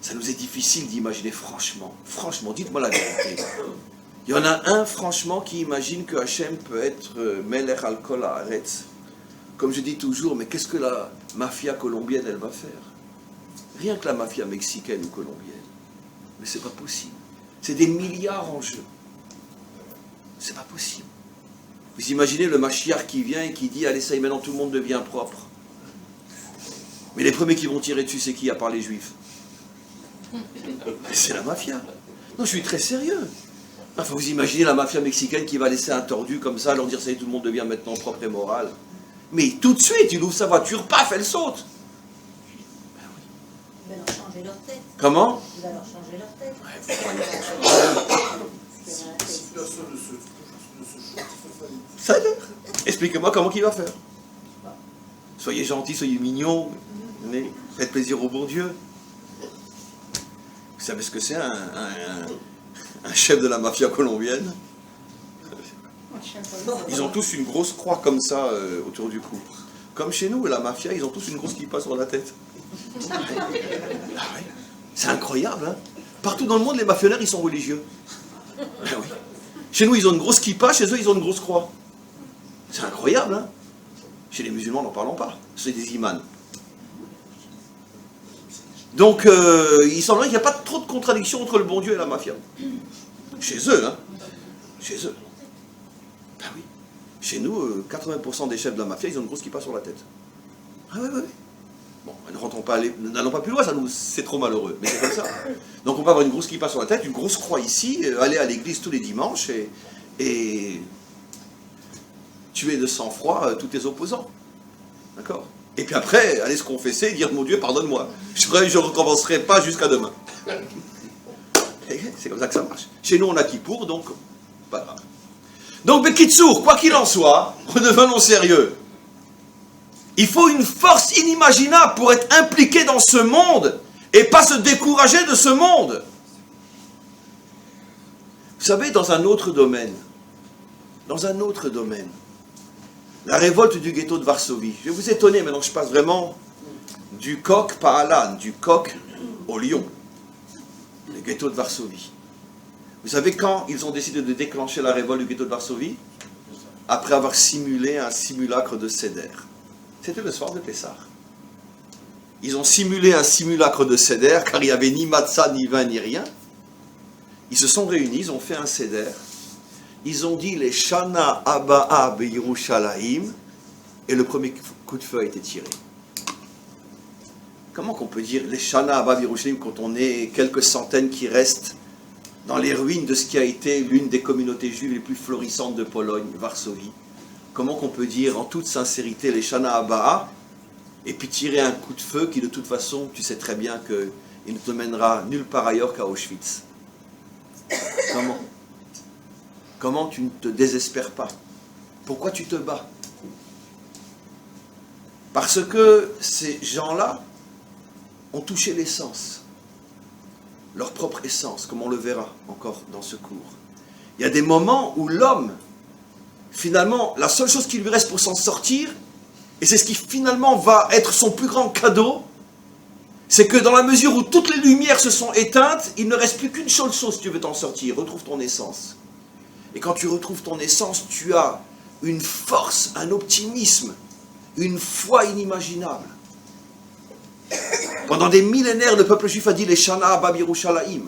Speaker 1: Ça nous est difficile d'imaginer franchement. Franchement, dites-moi la vérité. Il y en a un, franchement, qui imagine que Hashem peut être Melech al Kol Haaretz. Comme je dis toujours, mais qu'est-ce que la mafia colombienne, elle va faire? Rien que la mafia mexicaine ou colombienne. Mais c'est pas possible. C'est des milliards en jeu. C'est pas possible. Vous imaginez le Mashiach qui vient et qui dit « Allez, ça y est, maintenant tout le monde devient propre. » Mais les premiers qui vont tirer dessus, c'est qui, à part les Juifs? C'est la mafia. Non, je suis très sérieux. Enfin, vous imaginez la mafia mexicaine qui va laisser un tordu comme ça, leur dire « Ça y est, tout le monde devient maintenant propre et moral. » Mais tout de suite, il ouvre sa voiture, paf, elle saute. Ben oui.
Speaker 2: Il va leur changer leur tête.
Speaker 1: Comment?
Speaker 2: Il va leur changer leur tête.
Speaker 1: Ça, expliquez-moi comment il va faire. Soyez gentils, soyez mignons, faites plaisir au bon Dieu. Vous savez ce que c'est un chef de la mafia colombienne? Ils ont tous une grosse croix comme ça autour du cou. Comme chez nous, la mafia, ils ont tous une grosse kippa sur la tête. Ah ouais. C'est incroyable, hein? Partout dans le monde, les mafionnaires, ils sont religieux. Ah oui. Chez nous, ils ont une grosse kippa, chez eux, ils ont une grosse croix. C'est incroyable, hein? Chez les musulmans, n'en parlons pas. C'est des imams. Donc, il semblerait qu'il n'y a pas trop de contradiction entre le bon Dieu et la mafia. Chez eux, hein? Chez eux. Ben oui. Chez nous, 80% des chefs de la mafia, ils ont une grosse kippa sur la tête. Ah oui, oui, oui. Bon, n'allons pas plus loin, c'est trop malheureux, mais c'est comme ça. Donc on peut avoir une grosse kippa sur la tête, une grosse croix ici, aller à l'église tous les dimanches et tuer de sang-froid tous tes opposants. D'accord? Et puis après, aller se confesser et dire, mon Dieu, pardonne-moi. Je ne recommencerai pas jusqu'à demain. C'est comme ça que ça marche. Chez nous, on a Kippour, donc, pas grave. Donc, Bekitsour, quoi qu'il en soit, redevenons sérieux. Il faut une force inimaginable pour être impliqué dans ce monde et pas se décourager de ce monde. Vous savez, dans un autre domaine, la révolte du ghetto de Varsovie, je vais vous étonner, maintenant je passe vraiment du coq par l'âne, du coq au lion, le ghetto de Varsovie. Vous savez quand ils ont décidé de déclencher la révolte du ghetto de Varsovie? Après avoir simulé un simulacre de Seder. C'était le soir de Pessah. Ils ont simulé un simulacre de Seder, car il n'y avait ni matzah, ni vin, ni rien. Ils se sont réunis, ils ont fait un Seder. Ils ont dit les Shana Aba'a Beyerushalayim, et le premier coup de feu a été tiré. Comment qu'on peut dire les Shana Aba'a Beyerushalayim quand on est quelques centaines qui restent dans les ruines de ce qui a été l'une des communautés juives les plus florissantes de Pologne, Varsovie? Comment qu'on peut dire en toute sincérité les Shana Aba'a et puis tirer un coup de feu qui de toute façon, tu sais très bien qu'il ne te mènera nulle part ailleurs qu'à Auschwitz? Comment tu ne te désespères pas? Pourquoi tu te bats? Parce que ces gens-là ont touché l'essence, leur propre essence, comme on le verra encore dans ce cours. Il y a des moments où l'homme, finalement, la seule chose qui lui reste pour s'en sortir, et c'est ce qui finalement va être son plus grand cadeau, c'est que dans la mesure où toutes les lumières se sont éteintes, il ne reste plus qu'une seule chose si tu veux t'en sortir, retrouve ton essence. Et quand tu retrouves ton essence, tu as une force, un optimisme, une foi inimaginable. Pendant des millénaires, le peuple juif a dit les Shana B'Yerushalayim.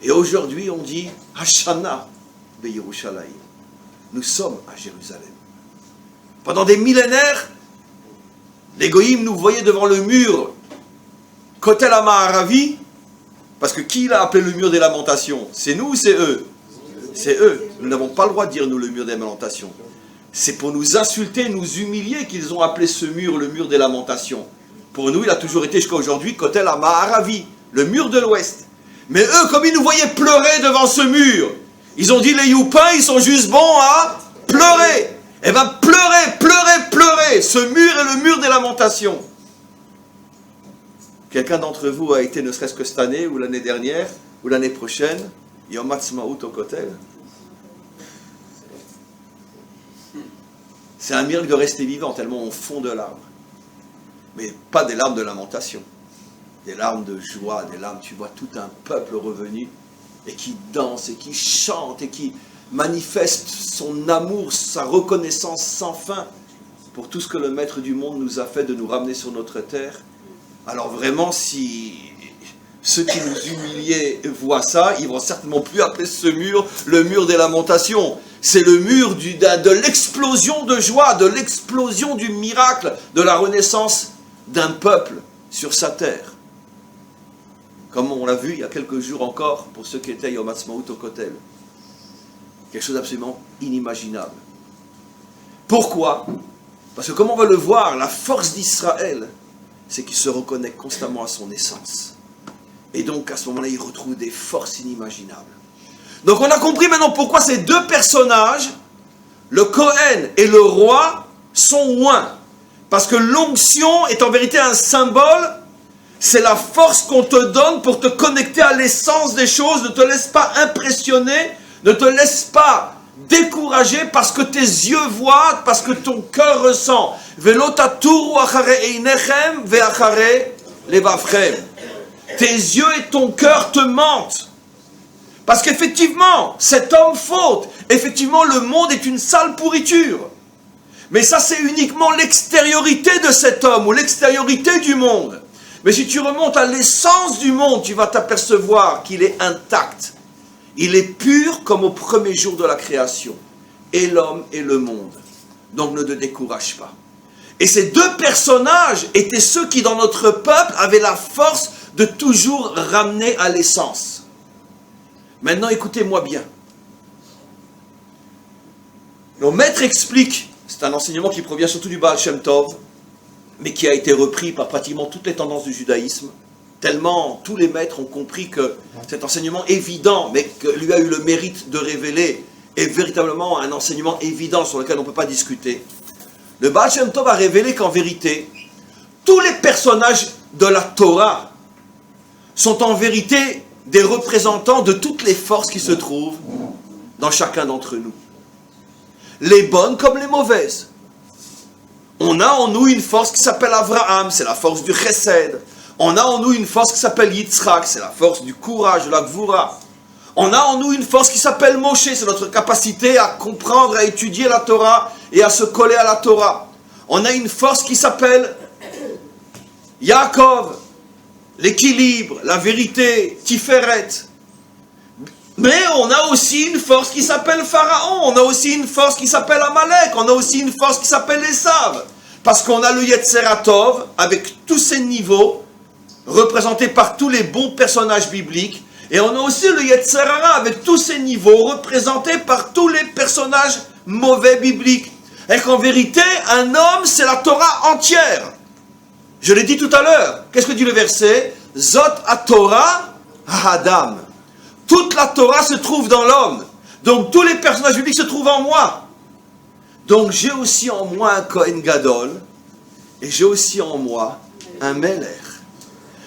Speaker 1: Et aujourd'hui, on dit Hashana B'Yerushalayim. Nous sommes à Jérusalem. Pendant des millénaires, les Goïms nous voyaient devant le mur Kotel HaMa'aravi, parce que qui l'a appelé le mur des lamentations? C'est nous ou c'est eux? C'est eux. Nous n'avons pas le droit de dire nous le mur des lamentations. C'est pour nous insulter, nous humilier qu'ils ont appelé ce mur le mur des lamentations. Pour nous, il a toujours été jusqu'à aujourd'hui Kotel HaMa'aravi, le mur de l'Ouest. Mais eux, comme ils nous voyaient pleurer devant ce mur, ils ont dit les Youpins, ils sont juste bons à pleurer. Eh bien, pleurez, pleurez, pleurez. Ce mur est le mur des lamentations. Quelqu'un d'entre vous a été, ne serait-ce que cette année, ou l'année dernière, ou l'année prochaine, Yom Ha'atzmaut au Kotel? C'est un miracle de rester vivant, tellement on fond de larmes. Mais pas des larmes de lamentation. Des larmes de joie, des larmes, tu vois, tout un peuple revenu, et qui danse, et qui chante, et qui manifeste son amour, sa reconnaissance sans fin, pour tout ce que le Maître du monde nous a fait de nous ramener sur notre terre. Alors vraiment, si ceux qui nous humiliaient voient ça, ils ne vont certainement plus appeler ce mur le mur des lamentations. C'est le mur de l'explosion de joie, de l'explosion du miracle, de la renaissance d'un peuple sur sa terre. Comme on l'a vu il y a quelques jours encore, pour ceux qui étaient Yom Ha'atzmaut au Kotel. Quelque chose d'absolument inimaginable. Pourquoi? Parce que comme on va le voir, la force d'Israël, c'est qu'il se reconnaît constamment à son essence. Et donc, à ce moment-là, il retrouve des forces inimaginables. Donc, on a compris maintenant pourquoi ces deux personnages, le Kohen et le roi, sont oints. Parce que l'onction est en vérité un symbole, c'est la force qu'on te donne pour te connecter à l'essence des choses. Ne te laisse pas impressionner, ne te laisse pas décourager parce que tes yeux voient, parce que ton cœur ressent. Tes yeux et ton cœur te mentent. Parce qu'effectivement, cet homme faute. Effectivement, le monde est une sale pourriture. Mais ça, c'est uniquement l'extériorité de cet homme ou l'extériorité du monde. Mais si tu remontes à l'essence du monde, tu vas t'apercevoir qu'il est intact. Il est pur comme au premier jour de la création. Et l'homme et le monde. Donc ne te décourage pas. Et ces deux personnages étaient ceux qui, dans notre peuple, avaient la force de toujours ramener à l'essence. Maintenant, écoutez-moi bien. Nos maîtres expliquent, c'est un enseignement qui provient surtout du Baal Shem Tov, mais qui a été repris par pratiquement toutes les tendances du judaïsme, tellement tous les maîtres ont compris que cet enseignement évident, mais que lui a eu le mérite de révéler, est véritablement un enseignement évident sur lequel on ne peut pas discuter. Le Baal Shem Tov a révélé qu'en vérité, tous les personnages de la Torah sont en vérité des représentants de toutes les forces qui se trouvent dans chacun d'entre nous. Les bonnes comme les mauvaises. On a en nous une force qui s'appelle Avraham, c'est la force du Chesed. On a en nous une force qui s'appelle Yitzhak, c'est la force du courage, de la Gvura. On a en nous une force qui s'appelle Moshe, c'est notre capacité à comprendre, à étudier la Torah et à se coller à la Torah. On a une force qui s'appelle Yaakov, l'équilibre, la vérité, Tiferet. Mais on a aussi une force qui s'appelle Pharaon, on a aussi une force qui s'appelle Amalek, on a aussi une force qui s'appelle Esav. Parce qu'on a le Yetzeratov avec tous ses niveaux, représentés par tous les bons personnages bibliques, et on a aussi le Yetzerara avec tous ses niveaux, représentés par tous les personnages mauvais bibliques. Et qu'en vérité, un homme, c'est la Torah entière. Je l'ai dit tout à l'heure. Qu'est-ce que dit le verset? Zot ha-Torah ha-Adam. Toute la Torah se trouve dans l'homme. Donc tous les personnages bibliques se trouvent en moi. Donc j'ai aussi en moi un Kohen Gadol. Et j'ai aussi en moi un Melech.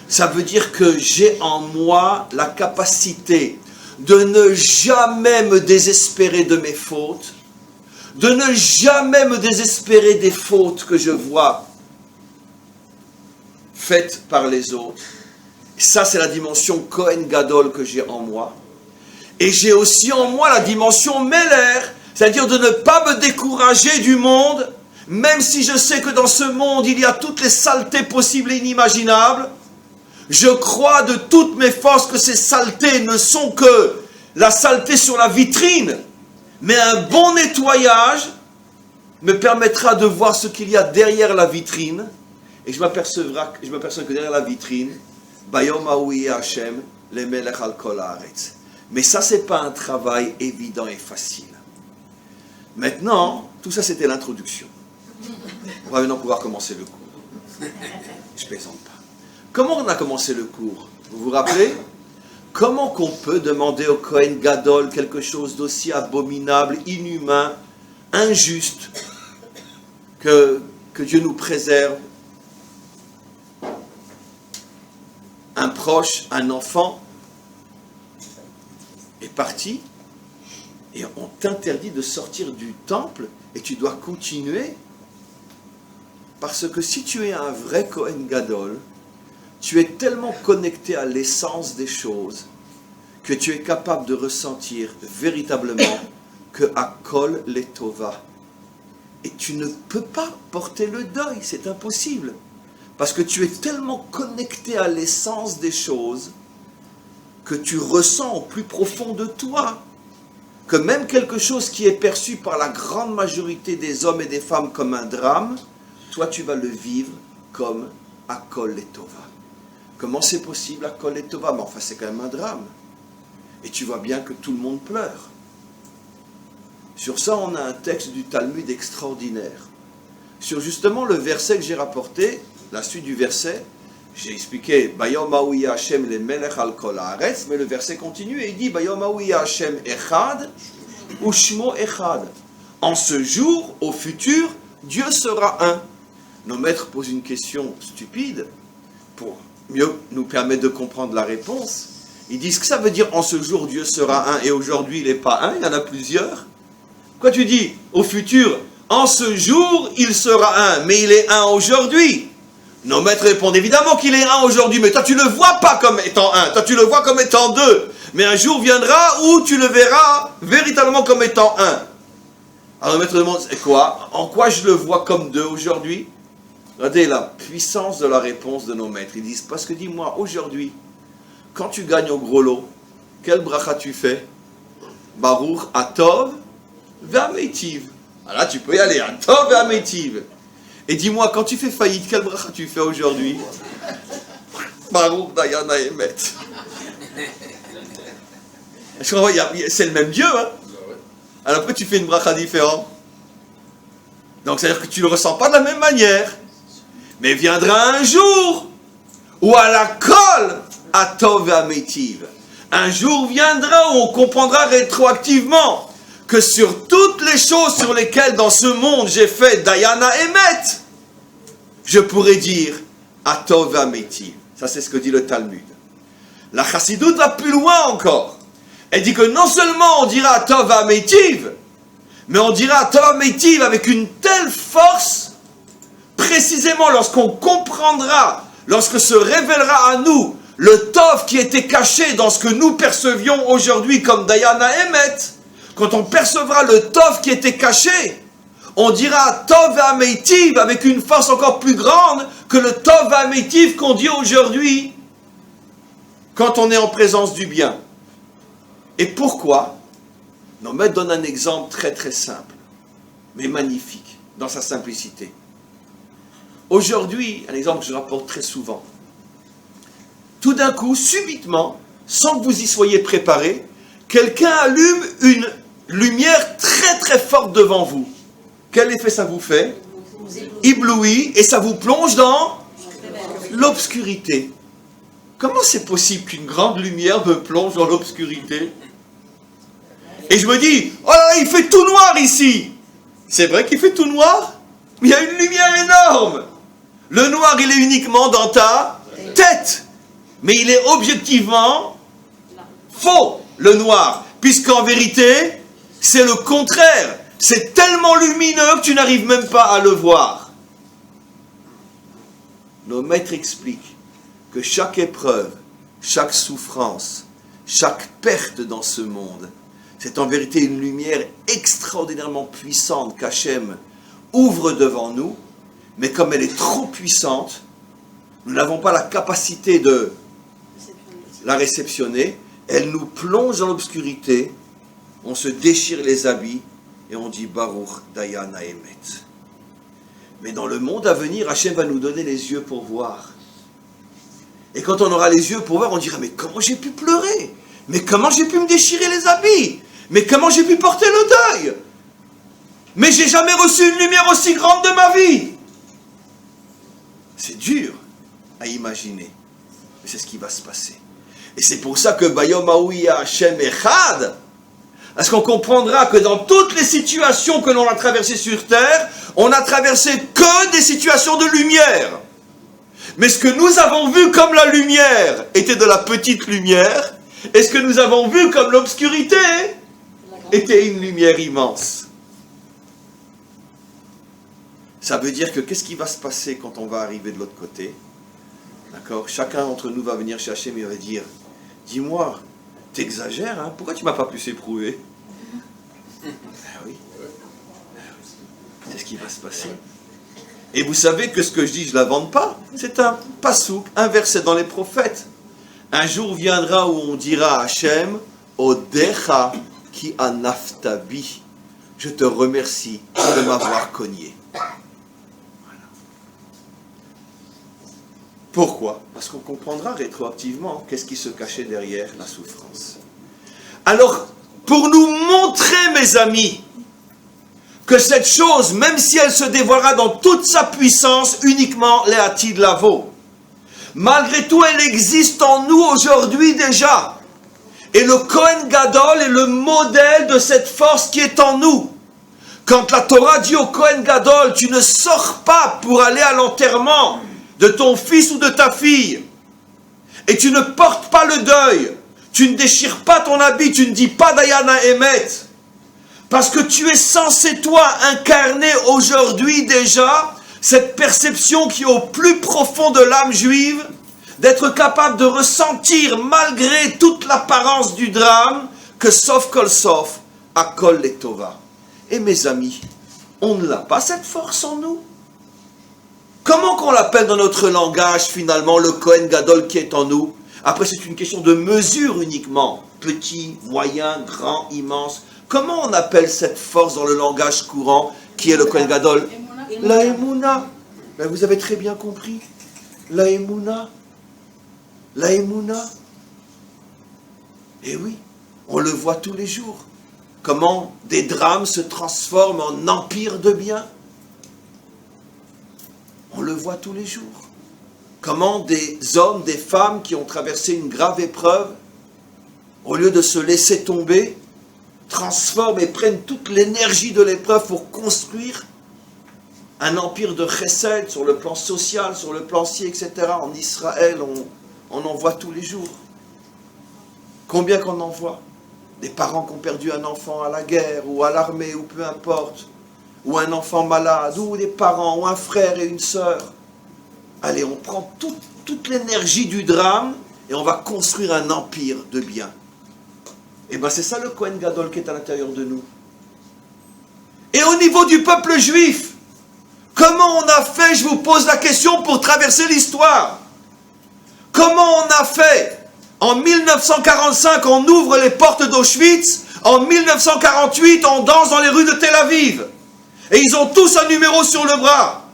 Speaker 1: Ça veut dire que j'ai en moi la capacité de ne jamais me désespérer de mes fautes. De ne jamais me désespérer des fautes que je vois faites par les autres. Ça, c'est la dimension Kohen Gadol que j'ai en moi. Et j'ai aussi en moi la dimension Meler, c'est-à-dire de ne pas me décourager du monde, même si je sais que dans ce monde, il y a toutes les saletés possibles et inimaginables. Je crois de toutes mes forces que ces saletés ne sont que la saleté sur la vitrine, mais un bon nettoyage me permettra de voir ce qu'il y a derrière la vitrine, et je m'aperçois que derrière la vitrine, Bayom Haoui Hashem, le Melech al Kol Haaretz. Mais ça, c'est pas un travail évident et facile. Maintenant, tout ça, c'était l'introduction. On va maintenant pouvoir commencer le cours. Je plaisante pas. Comment on a commencé le cours? Vous vous rappelez? Comment qu'on peut demander au Kohen Gadol quelque chose d'aussi abominable, inhumain, injuste, que Dieu nous préserve? Un proche, un enfant, est parti, et on t'interdit de sortir du temple, et tu dois continuer. Parce que si tu es un vrai Kohen Gadol, tu es tellement connecté à l'essence des choses, que tu es capable de ressentir véritablement que Akol Letova. Et tu ne peux pas porter le deuil, c'est impossible. Parce que tu es tellement connecté à l'essence des choses que tu ressens au plus profond de toi que même quelque chose qui est perçu par la grande majorité des hommes et des femmes comme un drame, toi tu vas le vivre comme Akol Letova. Comment c'est possible Akol Letova? Mais enfin c'est quand même un drame. Et tu vois bien que tout le monde pleure. Sur ça on a un texte du Talmud extraordinaire. Sur justement le verset que j'ai rapporté, la suite du verset, j'ai expliqué Bayom Haoui Hashem le Melech al Kol Haaretz, mais le verset continue et il dit Bayom Haoui Hashem Echad Ushmo Echad. En ce jour, au futur, Dieu sera un. Nos maîtres posent une question stupide pour mieux nous permettre de comprendre la réponse. Ils disent que ça veut dire en ce jour Dieu sera un et aujourd'hui il n'est pas un, il y en a plusieurs. Quoi tu dis? Au futur, en ce jour il sera un, mais il est un aujourd'hui. Nos maîtres répondent évidemment qu'il est un aujourd'hui, mais toi tu ne le vois pas comme étant un, toi tu le vois comme étant deux. Mais un jour viendra où tu le verras véritablement comme étant un. Alors nos maîtres demandent, c'est quoi? En quoi je le vois comme deux aujourd'hui? Regardez la puissance de la réponse de nos maîtres. Ils disent, parce que dis-moi, aujourd'hui, quand tu gagnes au gros lot, quel bracha tu fais? Baruch Atov Ve'ametiv. Là tu peux y aller, Atov Ve'ametiv. Et dis-moi, quand tu fais faillite, quel bracha tu fais aujourd'hui? Baruch Dayan Haemet. C'est le même Dieu, hein? Alors après tu fais une bracha différente. Donc c'est-à-dire que tu ne le ressens pas de la même manière. Mais viendra un jour où à la colle, à Tov et à Métiv. Un jour viendra où on comprendra rétroactivement que sur toutes les choses sur lesquelles dans ce monde j'ai fait Dayana Emet, je pourrais dire Atov Amétiv. Ça c'est ce que dit le Talmud. La Chassidoute va plus loin encore. Elle dit que non seulement on dira Atov Amétiv, mais on dira Atov Amétiv avec une telle force, précisément lorsqu'on comprendra, lorsque se révélera à nous le Tov qui était caché dans ce que nous percevions aujourd'hui comme Dayana Emet. Quand on percevra le Tov qui était caché, on dira Tov Amétiv avec une force encore plus grande que le Tov Amétiv qu'on dit aujourd'hui quand on est en présence du bien. Et pourquoi? Nos maîtres donnent un exemple très très simple, mais magnifique dans sa simplicité. Aujourd'hui, un exemple que je rapporte très souvent. Tout d'un coup, subitement, sans que vous y soyez préparé, quelqu'un allume une lumière très très forte devant vous. Quel effet ça vous fait? Ébloui, et ça vous plonge dans l'obscurité. Comment c'est possible qu'une grande lumière me plonge dans l'obscurité? Et je me dis, oh là là, il fait tout noir ici. C'est vrai qu'il fait tout noir, mais il y a une lumière énorme. Le noir, il est uniquement dans ta tête. Mais il est objectivement faux, le noir. Puisqu'en vérité, c'est le contraire. C'est tellement lumineux que tu n'arrives même pas à le voir. Nos maîtres expliquent que chaque épreuve, chaque souffrance, chaque perte dans ce monde, c'est en vérité une lumière extraordinairement puissante qu'Hachem ouvre devant nous, mais comme elle est trop puissante, nous n'avons pas la capacité de la réceptionner, elle nous plonge dans l'obscurité, on se déchire les habits et on dit Baruch Dayana Emet. Mais dans le monde à venir, Hachem va nous donner les yeux pour voir. Et quand on aura les yeux pour voir, on dira mais comment j'ai pu pleurer? Mais comment j'ai pu me déchirer les habits? Mais comment j'ai pu porter le deuil? Mais j'ai jamais reçu une lumière aussi grande de ma vie. C'est dur à imaginer, mais c'est ce qui va se passer. Et c'est pour ça que Bayom Aouya Hashem Echad, parce qu'on comprendra que dans toutes les situations que l'on a traversées sur terre, on n'a traversé que des situations de lumière. Mais ce que nous avons vu comme la lumière était de la petite lumière, et ce que nous avons vu comme l'obscurité était une lumière immense. Ça veut dire que qu'est-ce qui va se passer quand on va arriver de l'autre côté? D'accord? Chacun d'entre nous va venir chercher, mais il va dire, dis-moi, t'exagères, hein? Pourquoi tu m'as pas plus éprouvé? Ben oui. C'est ce qui va se passer. Et vous savez que ce que je dis, je ne l'invente pas. C'est un pasouk, un verset dans les prophètes. Un jour viendra où on dira à Hachem, Odecha ki anaftabi. Je te remercie de m'avoir cogné. Voilà. Pourquoi? Parce qu'on comprendra rétroactivement qu'est-ce qui se cachait derrière la souffrance. Alors, pour nous montrer, mes amis, que cette chose, même si elle se dévoilera dans toute sa puissance, uniquement les Atid Lavo, malgré tout, elle existe en nous aujourd'hui déjà. Et le Kohen Gadol est le modèle de cette force qui est en nous. Quand la Torah dit au Kohen Gadol, tu ne sors pas pour aller à l'enterrement de ton fils ou de ta fille, et tu ne portes pas le deuil, tu ne déchires pas ton habit, tu ne dis pas Dayana Emet, parce que tu es censé, toi, incarner aujourd'hui déjà cette perception qui est au plus profond de l'âme juive, d'être capable de ressentir, malgré toute l'apparence du drame, que sauf kol sauf, akol letova. Et mes amis, on ne l'a pas cette force en nous. Comment qu'on l'appelle dans notre langage, finalement, le Kohen Gadol qui est en nous? Après, c'est une question de mesure uniquement. Petit, moyen, grand, immense. Comment on appelle cette force dans le langage courant qui est le Kohen Gadol? La Emouna. Ben, vous avez très bien compris. La Emouna. La Emouna. Et oui, on le voit tous les jours. Comment des drames se transforment en empire de bien. le voit tous les jours. Comment des hommes, des femmes qui ont traversé une grave épreuve, au lieu de se laisser tomber, transforment et prennent toute l'énergie de l'épreuve pour construire un empire de chesed sur le plan social, sur le plan ci, etc. En Israël, on en voit tous les jours. Combien qu'on en voit? Des parents qui ont perdu un enfant à la guerre, ou à l'armée, ou peu importe, ou un enfant malade, ou des parents, ou un frère et une sœur. Allez, on prend toute l'énergie du drame, et on va construire un empire de bien. Et bien c'est ça le Kohen Gadol qui est à l'intérieur de nous. Et au niveau du peuple juif, comment on a fait, je vous pose la question, pour traverser l'histoire? Comment on a fait? En 1945, on ouvre les portes d'Auschwitz. En 1948, on danse dans les rues de Tel Aviv. Et ils ont tous un numéro sur le bras.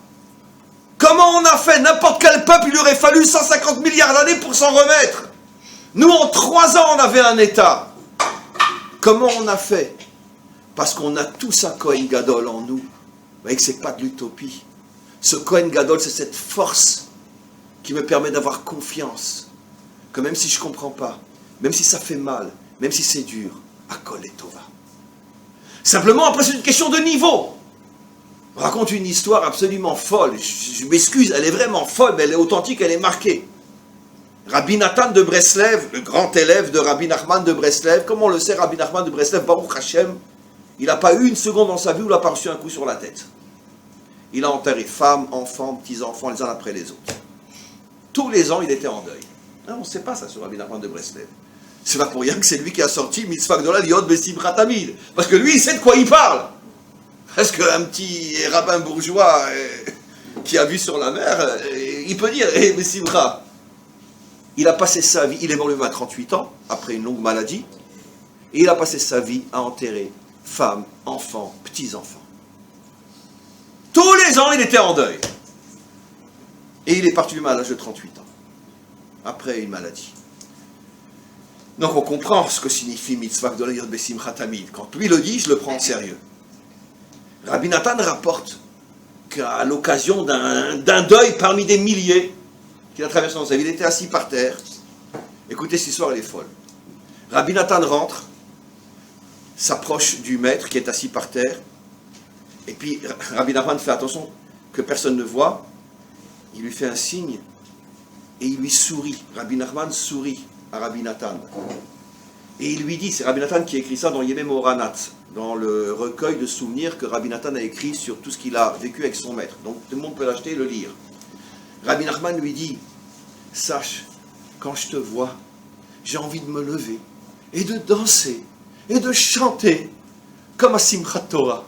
Speaker 1: Comment on a fait? N'importe quel peuple, il lui aurait fallu 150 milliards d'années pour s'en remettre. Nous, en 3 ans, on avait un État. Comment on a fait? Parce qu'on a tous un Kohen Gadol en nous. Vous voyez que ce n'est pas de l'utopie. Ce Kohen Gadol, c'est cette force qui me permet d'avoir confiance. Que même si je ne comprends pas, même si ça fait mal, même si c'est dur, Hakol et Tova. Simplement, après, c'est une question de niveau. On raconte une histoire absolument folle. Je m'excuse, elle est vraiment folle, mais elle est authentique, elle est marquée. Rabbi Nathan de Breslev, le grand élève de Rabbi Nachman de Breslev, comme on le sait, Rabbi Nachman de Breslev, Baruch Hashem, il n'a pas eu une seconde dans sa vie où il n'a pas reçu un coup sur la tête. Il a enterré femmes, enfants, petits-enfants, les uns après les autres. Tous les ans, il était en deuil. On ne sait pas ça sur Rabbi Nachman de Breslev. C'est pas pour rien que c'est lui qui a sorti Mitzvah Gdola Liot Besimchat Tamid. Parce que lui, il sait de quoi il parle. Parce qu'un petit rabbin bourgeois qui a vu sur la mer, il peut dire, Besimcha. Il a passé sa vie, il est mort lui-même à 38 ans, après une longue maladie, et il a passé sa vie à enterrer femmes, enfants, petits-enfants. Tous les ans, il était en deuil. Et il est parti lui-même à l'âge de 38 ans. Après une maladie. Donc on comprend ce que signifie Mitzvah Gdola Liot Besimchat Tamid. Quand lui le dit, je le prends en sérieux. Rabbi Nathan rapporte qu'à l'occasion d'un deuil parmi des milliers qu'il a traversé dans sa vie, il était assis par terre. Écoutez, cette histoire, elle est folle. Rabbi Nathan rentre, s'approche du maître qui est assis par terre, et puis Rabbi Nathan fait attention que personne ne voit, il lui fait un signe, et il lui sourit. Rabbi Nachman sourit à Rabbi Nathan. Et il lui dit, c'est Rabbi Nathan qui écrit ça dans Yemem Oranat, dans le recueil de souvenirs que Rabbi Nathan a écrit sur tout ce qu'il a vécu avec son maître. Donc tout le monde peut l'acheter et le lire. Rabbi Nachman lui dit, sache, quand je te vois, j'ai envie de me lever, et de danser, et de chanter, comme à Simchat Torah.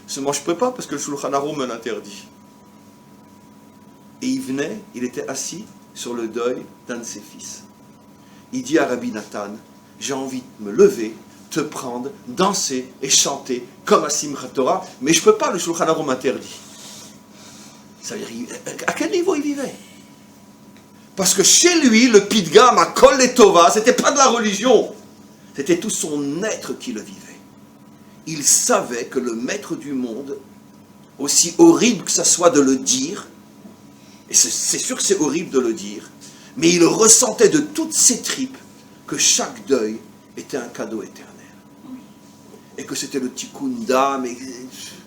Speaker 1: Seulement je ne peux pas, parce que le Shulchan Aruch me l'interdit. Et il était assis sur le deuil d'un de ses fils. Il dit à Rabbi Nathan, j'ai envie de me lever, te prendre, danser et chanter comme à Simchat Torah, mais je ne peux pas, le Shulchan Aruch m'interdit. Ça veut dire, à quel niveau il vivait? Parce que chez lui, le Pidgam, Hakol et Tova, c'était pas de la religion, c'était tout son être qui le vivait. Il savait que le maître du monde, aussi horrible que ça soit de le dire, et c'est sûr que c'est horrible de le dire, mais il ressentait de toutes ses tripes que chaque deuil était un cadeau éternel. Et que c'était le tikkun d'âme, et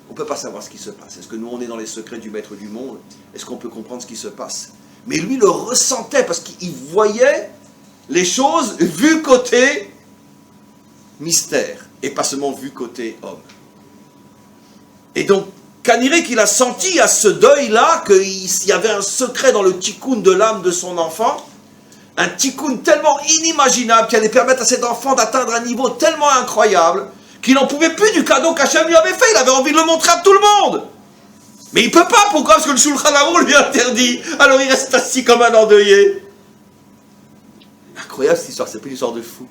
Speaker 1: on ne peut pas savoir ce qui se passe. Est-ce que nous, on est dans les secrets du maître du monde? Est-ce qu'on peut comprendre ce qui se passe? Mais lui le ressentait, parce qu'il voyait les choses vues côté mystère, et pas seulement vues côté homme. Et donc, Kaniré qu'il a senti à ce deuil-là qu'il y avait un secret dans le tikkun de l'âme de son enfant, un tikkun tellement inimaginable qui allait permettre à cet enfant d'atteindre un niveau tellement incroyable qu'il n'en pouvait plus du cadeau qu'Hachem lui avait fait. Il avait envie de le montrer à tout le monde. Mais il ne peut pas. Pourquoi? Parce que le Shulchan Aruch lui interdit. Alors il reste assis comme un endeuillé. Incroyable cette histoire, c'est plus une histoire de fou.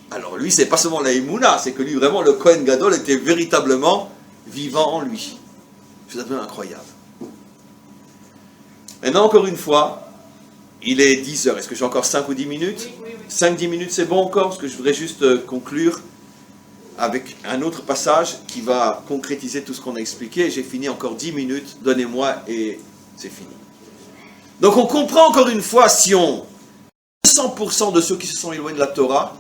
Speaker 1: Alors lui, c'est pas seulement la Emouna, c'est que lui, vraiment, le Kohen Gadol était véritablement vivant en lui. C'est absolument incroyable. Maintenant, encore une fois, il est 10 heures. Est-ce que j'ai encore 5 ou 10 minutes? 5-10 minutes, c'est bon encore? Parce que je voudrais juste conclure avec un autre passage qui va concrétiser tout ce qu'on a expliqué. J'ai fini encore 10 minutes, donnez-moi et c'est fini. Donc on comprend encore une fois, si on 100% de ceux qui se sont éloignés de la Torah,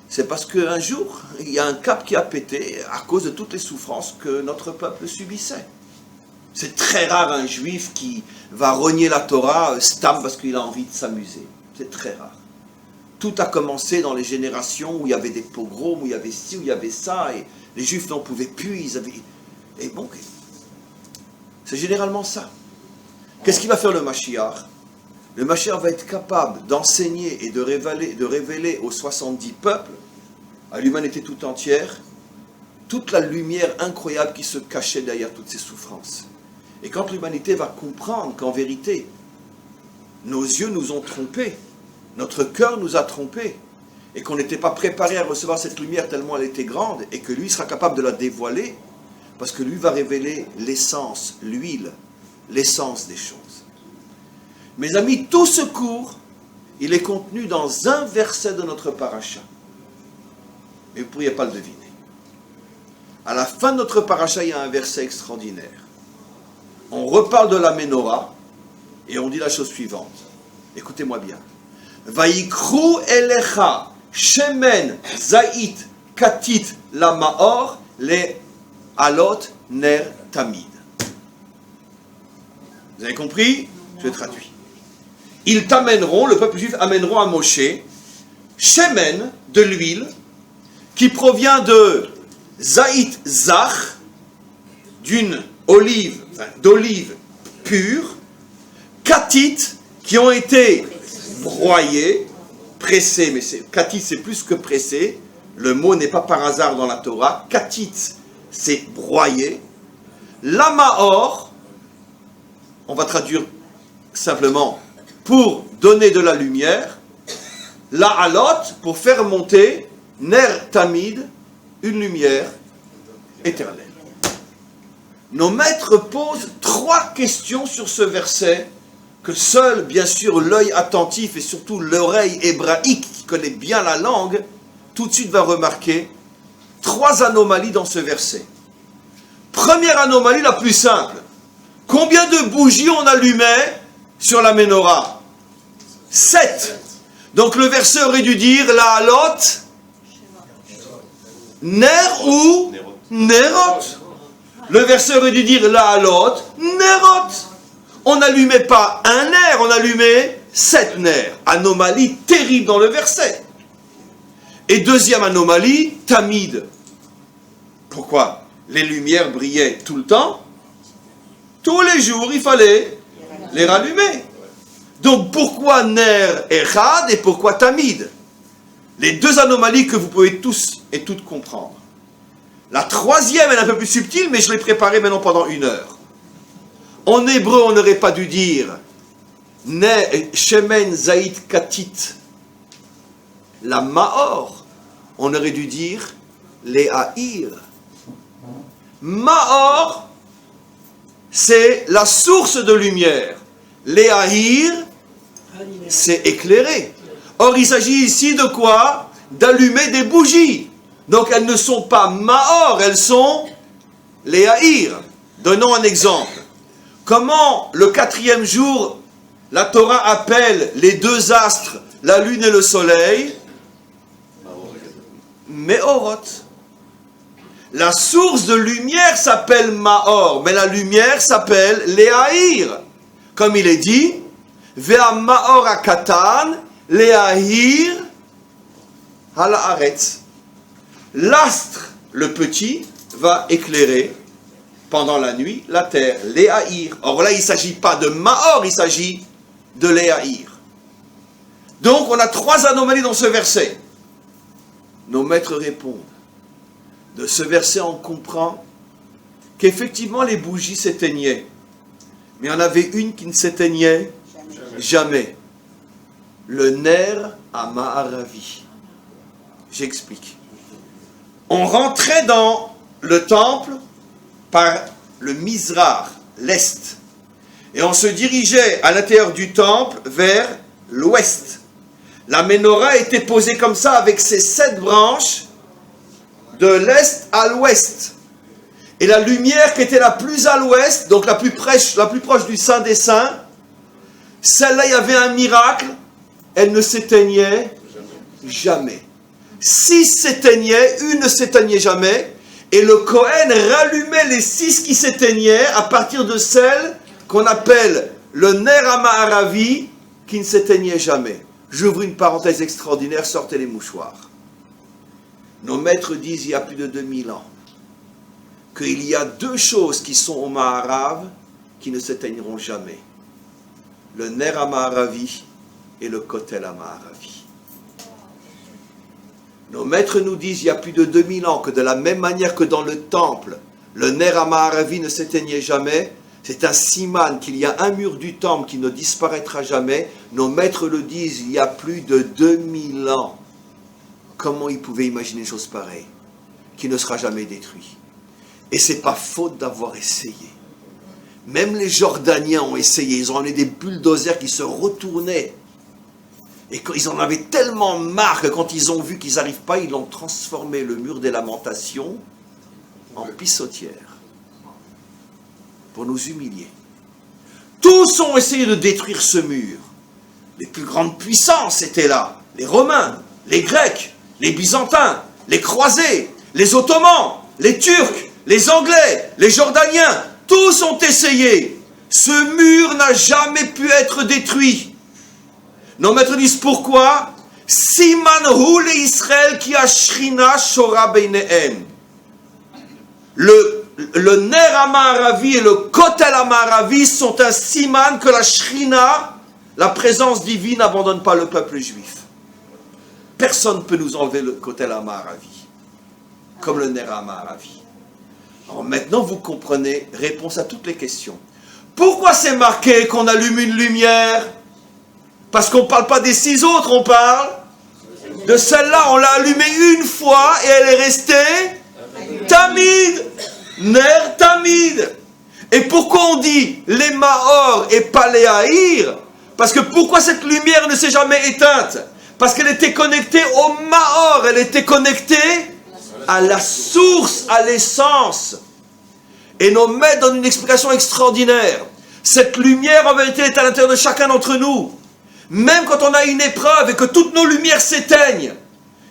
Speaker 1: c'est parce qu'un jour, il y a un cap qui a pété à cause de toutes les souffrances que notre peuple subissait. C'est très rare un juif qui va renier la Torah, stam, parce qu'il a envie de s'amuser. C'est très rare. Tout a commencé dans les générations où il y avait des pogroms, où il y avait ci, où il y avait ça, et les juifs n'en pouvaient plus, ils avaient... Et bon, c'est généralement ça. Qu'est-ce qu'il va faire le Mashiach? Le Mashiach va être capable d'enseigner et de révéler aux 70 peuples, à l'humanité tout entière, toute la lumière incroyable qui se cachait derrière toutes ces souffrances. Et quand l'humanité va comprendre qu'en vérité, nos yeux nous ont trompés, notre cœur nous a trompés, et qu'on n'était pas préparé à recevoir cette lumière tellement elle était grande, et que lui sera capable de la dévoiler, parce que lui va révéler l'essence, l'huile, l'essence des choses. Mes amis, tout ce cours, il est contenu dans un verset de notre paracha. Mais vous ne pourriez pas le deviner. À la fin de notre paracha, il y a un verset extraordinaire. On reparle de la Ménorah, et on dit la chose suivante. Écoutez-moi bien. Vayikru elecha shemen zait katit la maor le alot ner tamid. Vous avez compris? Je traduis. Ils t'amèneront, le peuple juif amèneront à Moshe, shemen, de l'huile, qui provient de zaït zach, d'une olive, d'olive pure, katit, qui ont été broyés, pressés, mais katit c'est plus que pressé, le mot n'est pas par hasard dans la Torah, katit c'est broyé, lamaor, on va traduire simplement, pour donner de la lumière, la halot, pour faire monter, ner tamid, une lumière éternelle. Nos maîtres posent 3 questions sur ce verset, que seul, bien sûr, l'œil attentif et surtout l'oreille hébraïque, qui connaît bien la langue, tout de suite va remarquer 3 anomalies dans ce verset. Première anomalie, la plus simple. Combien de bougies on allumait sur la Ménorah? 7. Donc le verset aurait dû dire la halot, ner ou nerot. Le verset aurait dû dire la halot, nerot. On n'allumait pas un ner, on allumait 7 ners. Anomalie terrible dans le verset. Et deuxième anomalie, tamid. Pourquoi? Les lumières brillaient tout le temps. Tous les jours, il fallait les rallumer. Donc pourquoi ner echad et pourquoi tamid? Les 2 anomalies que vous pouvez tous et toutes comprendre. La troisième, elle est un peu plus subtile, mais je l'ai préparée maintenant pendant 1 heure. En hébreu, on n'aurait pas dû dire shemen zait katit la maor. On aurait dû dire le'ahir. Maor, c'est la source de lumière. Le'ahir, c'est éclairer. Or, il s'agit ici de quoi? D'allumer des bougies. Donc, elles ne sont pas maor, elles sont le'ahir. Donnons un exemple. Comment, le 4e jour, la Torah appelle les 2 astres, la lune et le soleil? Meorot. La source de lumière s'appelle Maor, mais la lumière s'appelle Leahir. Comme il est dit, Vea Maor Akatan, Leahir Halaaretz. L'astre, le petit, va éclairer pendant la nuit la terre, Leahir. Or là, il ne s'agit pas de Maor, il s'agit de Leahir. Donc, on a 3 anomalies dans ce verset. Nos maîtres répondent. De ce verset, on comprend qu'effectivement les bougies s'éteignaient. Mais il y en avait une qui ne s'éteignait jamais. Le ner à Ma'aravi. J'explique. On rentrait dans le temple par le Mizrach, l'est. Et on se dirigeait à l'intérieur du temple vers l'ouest. La Ménorah était posée comme ça avec ses 7 branches de l'est à l'ouest. Et la lumière qui était la plus à l'ouest, donc la plus proche du Saint des Saints, celle-là, il y avait un miracle, elle ne s'éteignait jamais. 6 s'éteignaient, une ne s'éteignait jamais, et le Kohen rallumait les 6 qui s'éteignaient à partir de celle qu'on appelle le Ner HaMa'aravi, qui ne s'éteignait jamais. J'ouvre une parenthèse extraordinaire, sortez les mouchoirs. Nos maîtres disent il y a plus de 2000 ans qu'il y a 2 choses qui sont au Maharav qui ne s'éteigneront jamais. Le Ner HaMa'aravi et le Kotel HaMa'aravi. Nos maîtres nous disent il y a plus de 2000 ans que de la même manière que dans le temple, le Ner HaMa'aravi ne s'éteignait jamais. C'est un siman qu'il y a un mur du temple qui ne disparaîtra jamais. Nos maîtres le disent il y a plus de 2000 ans. Comment ils pouvaient imaginer une chose pareille, qui ne sera jamais détruit? Et c'est pas faute d'avoir essayé. Même les Jordaniens ont essayé. Ils ont amené des bulldozers qui se retournaient. Et ils en avaient tellement marre que quand ils ont vu qu'ils n'arrivent pas, ils ont transformé le mur des lamentations en pissotière. Pour nous humilier. Tous ont essayé de détruire ce mur. Les plus grandes puissances étaient là. Les Romains, les Grecs, les Byzantins, les Croisés, les Ottomans, les Turcs, les Anglais, les Jordaniens. Tous ont essayé. Ce mur n'a jamais pu être détruit. Nos maîtres disent pourquoi? Siman hu le Israël ki ashrina shora beinehem. Le Ner HaMa'aravi et le Kotel HaMa'aravi sont un siman que la Shrina, la présence divine, n'abandonne pas le peuple juif. Personne ne peut nous enlever le Kotel HaMa'aravi, comme le Ner HaMa'aravi. Alors maintenant, vous comprenez, réponse à toutes les questions. Pourquoi c'est marqué qu'on allume une lumière? Parce qu'on ne parle pas des 6 autres, on parle de celle-là. On l'a allumée une fois et elle est restée Tamid. Ner Tamid. Et pourquoi on dit les Mahor et pas les Haïr? Parce que pourquoi cette lumière ne s'est jamais éteinte? Parce qu'elle était connectée au Mahor, elle était connectée à la source, à l'essence. Et nos maîtres donnent une explication extraordinaire. Cette lumière en vérité est à l'intérieur de chacun d'entre nous. Même quand on a une épreuve et que toutes nos lumières s'éteignent,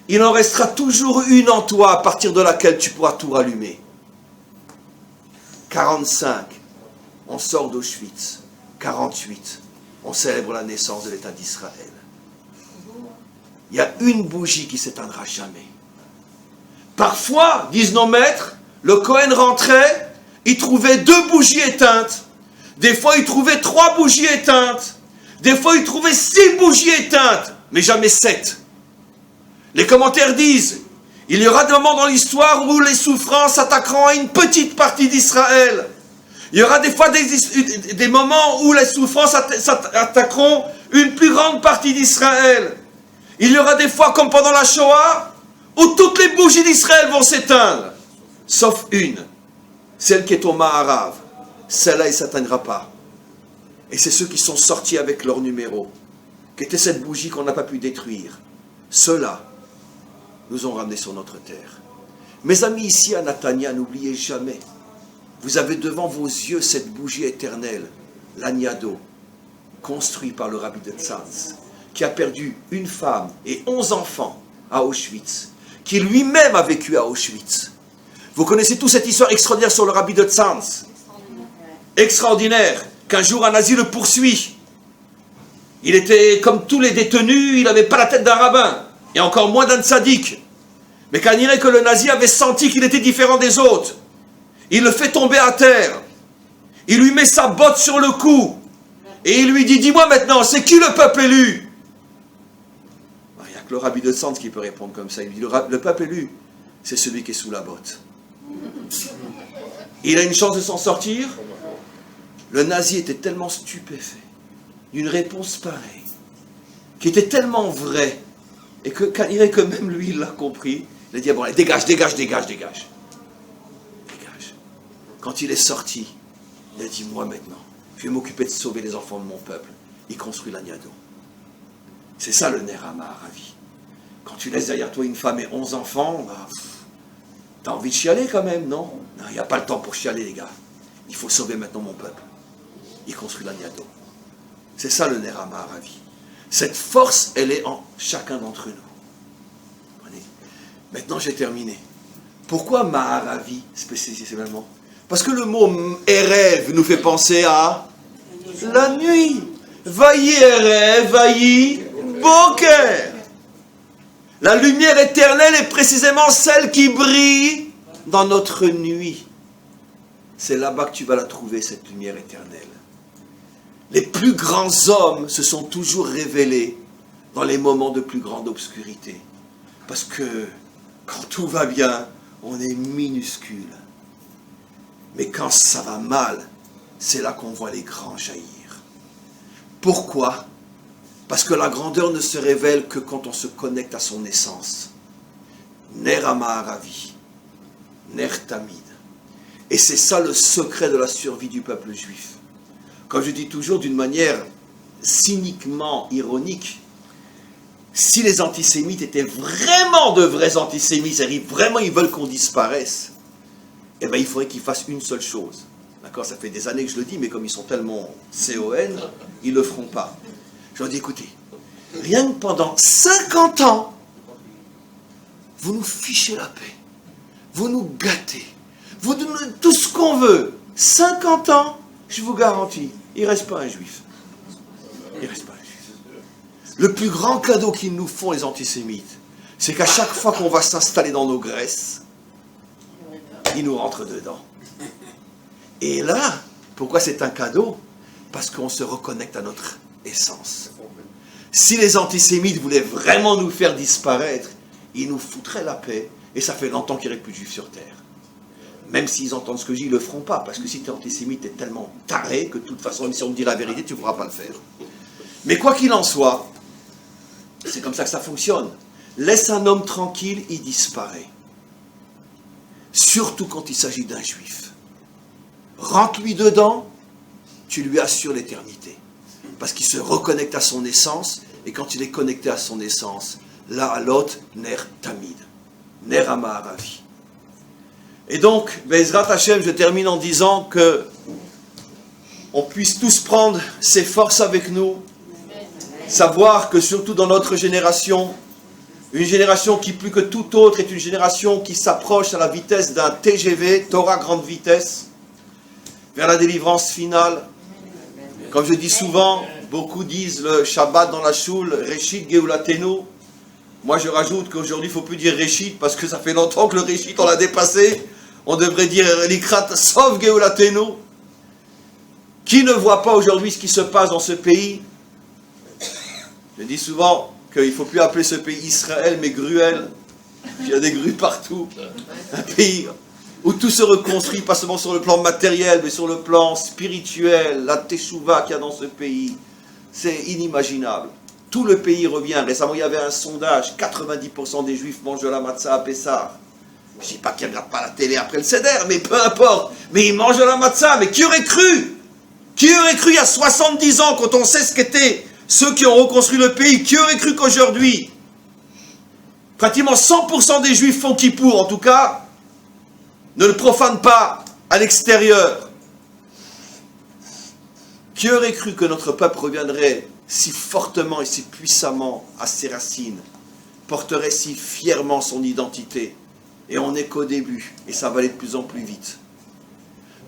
Speaker 1: il en restera toujours une en toi à partir de laquelle tu pourras tout rallumer. 45, on sort d'Auschwitz. 48, on célèbre la naissance de l'État d'Israël. Il y a une bougie qui ne s'éteindra jamais. Parfois, disent nos maîtres, le Kohen rentrait, il trouvait 2 bougies éteintes. Des fois, il trouvait 3 bougies éteintes. Des fois, il trouvait 6 bougies éteintes, mais jamais 7. Les commentaires disent, il y aura des moments dans l'histoire où les souffrances s'attaqueront à une petite partie d'Israël. Il y aura des fois des moments où les souffrances s'attaqueront une plus grande partie d'Israël. Il y aura des fois, comme pendant la Shoah, où toutes les bougies d'Israël vont s'éteindre. Sauf une, celle qui est au Maharav. Celle-là, elle ne s'éteindra pas. Et c'est ceux qui sont sortis avec leur numéro, qui était cette bougie qu'on n'a pas pu détruire. Ceux-là nous ont ramenés sur notre terre. Mes amis ici à Natania, n'oubliez jamais, vous avez devant vos yeux cette bougie éternelle, l'Agnado, construit par le rabbi de Tzanz, qui a perdu une femme et 11 enfants à Auschwitz, qui lui-même a vécu à Auschwitz. Vous connaissez toute cette histoire extraordinaire sur le rabbi de Tzanz. Extraordinaire, qu'un jour un nazi le poursuit. Il était comme tous les détenus, il n'avait pas la tête d'un rabbin, et encore moins d'un tzaddik. Mais quand il est que le nazi avait senti qu'il était différent des autres, il le fait tomber à terre. Il lui met sa botte sur le cou. Et il lui dit, dis-moi maintenant, c'est qui le peuple élu? Il n'y a que le rabbi de Tzanz qui peut répondre comme ça. Il lui dit, le peuple élu, c'est celui qui est sous la botte. Il a une chance de s'en sortir. Le nazi était tellement stupéfait d'une réponse pareille, qui était tellement vraie, et que quand il est que même lui, il l'a compris, il a dit, bon, allez, dégage. Quand il est sorti, il a dit, moi maintenant, je vais m'occuper de sauver les enfants de mon peuple. Il construit l'Agnado. C'est ça le Ner HaMa'aravi. Quand tu laisses derrière toi une femme et 11 enfants, bah, T'as envie de chialer quand même, non? Non, il n'y a pas le temps pour chialer, les gars. Il faut sauver maintenant mon peuple. Il construit l'Aniado. C'est ça le Ner HaMa'aravi. Cette force, elle est en chacun d'entre nous. Comprenez? Maintenant, j'ai terminé. Pourquoi Ma'aravi spécifiquement? Parce que le mot Erev nous fait penser à la nuit. Vayi Erev, Vayi Boker. La lumière éternelle est précisément celle qui brille dans notre nuit. C'est là-bas que tu vas la trouver, cette lumière éternelle. Les plus grands hommes se sont toujours révélés dans les moments de plus grande obscurité. Parce que quand tout va bien, on est minuscule. Mais quand ça va mal, c'est là qu'on voit les grands jaillir. Pourquoi? Parce que la grandeur ne se révèle que quand on se connecte à son essence. Ner HaMa'aravi, Ner Tamid. Et c'est ça le secret de la survie du peuple juif. Comme je dis toujours d'une manière cyniquement ironique, si les antisémites étaient vraiment de vrais antisémites, c'est-à-dire vraiment ils veulent qu'on disparaisse, eh bien il faudrait qu'ils fassent une seule chose. D'accord, ça fait des années que je le dis, mais comme ils sont tellement CON, ils ne le feront pas. Je leur dis, écoutez, rien que pendant 50 ans, vous nous fichez la paix, vous nous gâtez, vous donnez tout ce qu'on veut. 50 ans, je vous garantis, il ne reste pas un juif. Il ne reste pas un juif. Le plus grand cadeau qu'ils nous font, les antisémites, c'est qu'à chaque fois qu'on va s'installer dans nos graisses, ils nous rentrent dedans. Et là, pourquoi c'est un cadeau? Parce qu'on se reconnecte à notre essence. Si les antisémites voulaient vraiment nous faire disparaître, ils nous foutraient la paix, et ça fait longtemps qu'il n'y aurait plus de juifs sur terre. Même s'ils entendent ce que je dis, ils ne le feront pas, parce que si tu es antisémite, tu es tellement taré que de toute façon, même si on te dit la vérité, tu ne pourras pas le faire. Mais quoi qu'il en soit, c'est comme ça que ça fonctionne. Laisse un homme tranquille, il disparaît. Surtout quand il s'agit d'un juif. Rentre-lui dedans, tu lui assures l'éternité. Parce qu'il se reconnecte à son essence, et quand il est connecté à son essence, là à l'autre, Ner Tamid, Ner HaMa'aravi. Et donc, Be'ezrat Hashem, je termine en disant que on puisse tous prendre ses forces avec nous, savoir que surtout dans notre génération, une génération qui plus que toute autre est une génération qui s'approche à la vitesse d'un TGV, Torah grande vitesse, vers la délivrance finale. Comme je dis souvent, beaucoup disent le Shabbat dans la choule, Réchit Geulatenu. Moi je rajoute qu'aujourd'hui il ne faut plus dire Réchit parce que ça fait longtemps que le Réchit on l'a dépassé. On devrait dire Likrat Sov Geulatenu. Qui ne voit pas aujourd'hui ce qui se passe dans ce pays? Je dis souvent qu'il ne faut plus appeler ce pays Israël mais Gruel. Il y a des grues partout. Un pays où tout se reconstruit, pas seulement sur le plan matériel, mais sur le plan spirituel, la teshuva qu'il y a dans ce pays. C'est inimaginable. Tout le pays revient. Récemment, il y avait un sondage, 90% des Juifs mangent de la matzah à Pessah. Je ne dis pas qu'ils ne regardent pas la télé après le Seder, mais peu importe. Mais ils mangent de la matzah. Mais qui aurait cru? Qui aurait cru il y a 70 ans, quand on sait ce qu'étaient ceux qui ont reconstruit le pays, qui aurait cru qu'aujourd'hui, pratiquement 100% des Juifs font Kippour, en tout cas, ne le profanent pas à l'extérieur. Qui aurait cru que notre peuple reviendrait si fortement et si puissamment à ses racines, porterait si fièrement son identité? Et on n'est qu'au début, et ça va aller de plus en plus vite.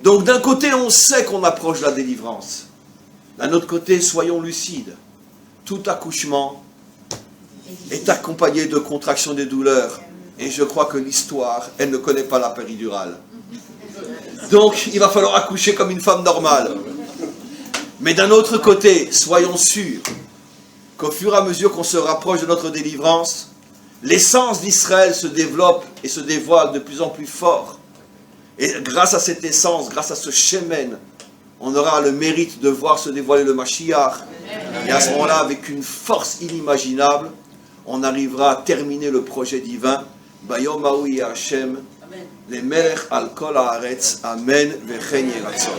Speaker 1: Donc d'un côté, on sait qu'on approche de la délivrance. D'un autre côté, soyons lucides. Tout accouchement est accompagné de contractions et de douleurs. Et je crois que l'histoire, elle ne connaît pas la péridurale. Donc, il va falloir accoucher comme une femme normale. Mais d'un autre côté, soyons sûrs qu'au fur et à mesure qu'on se rapproche de notre délivrance, l'essence d'Israël se développe et se dévoile de plus en plus fort. Et grâce à cette essence, grâce à ce shemen, on aura le mérite de voir se dévoiler le Mashiach. Et à ce moment-là, avec une force inimaginable, on arrivera à terminer le projet divin. Bayom Haou Hashem, le Melech al Kol Haaretz, Amen, Vechen Yeratzon.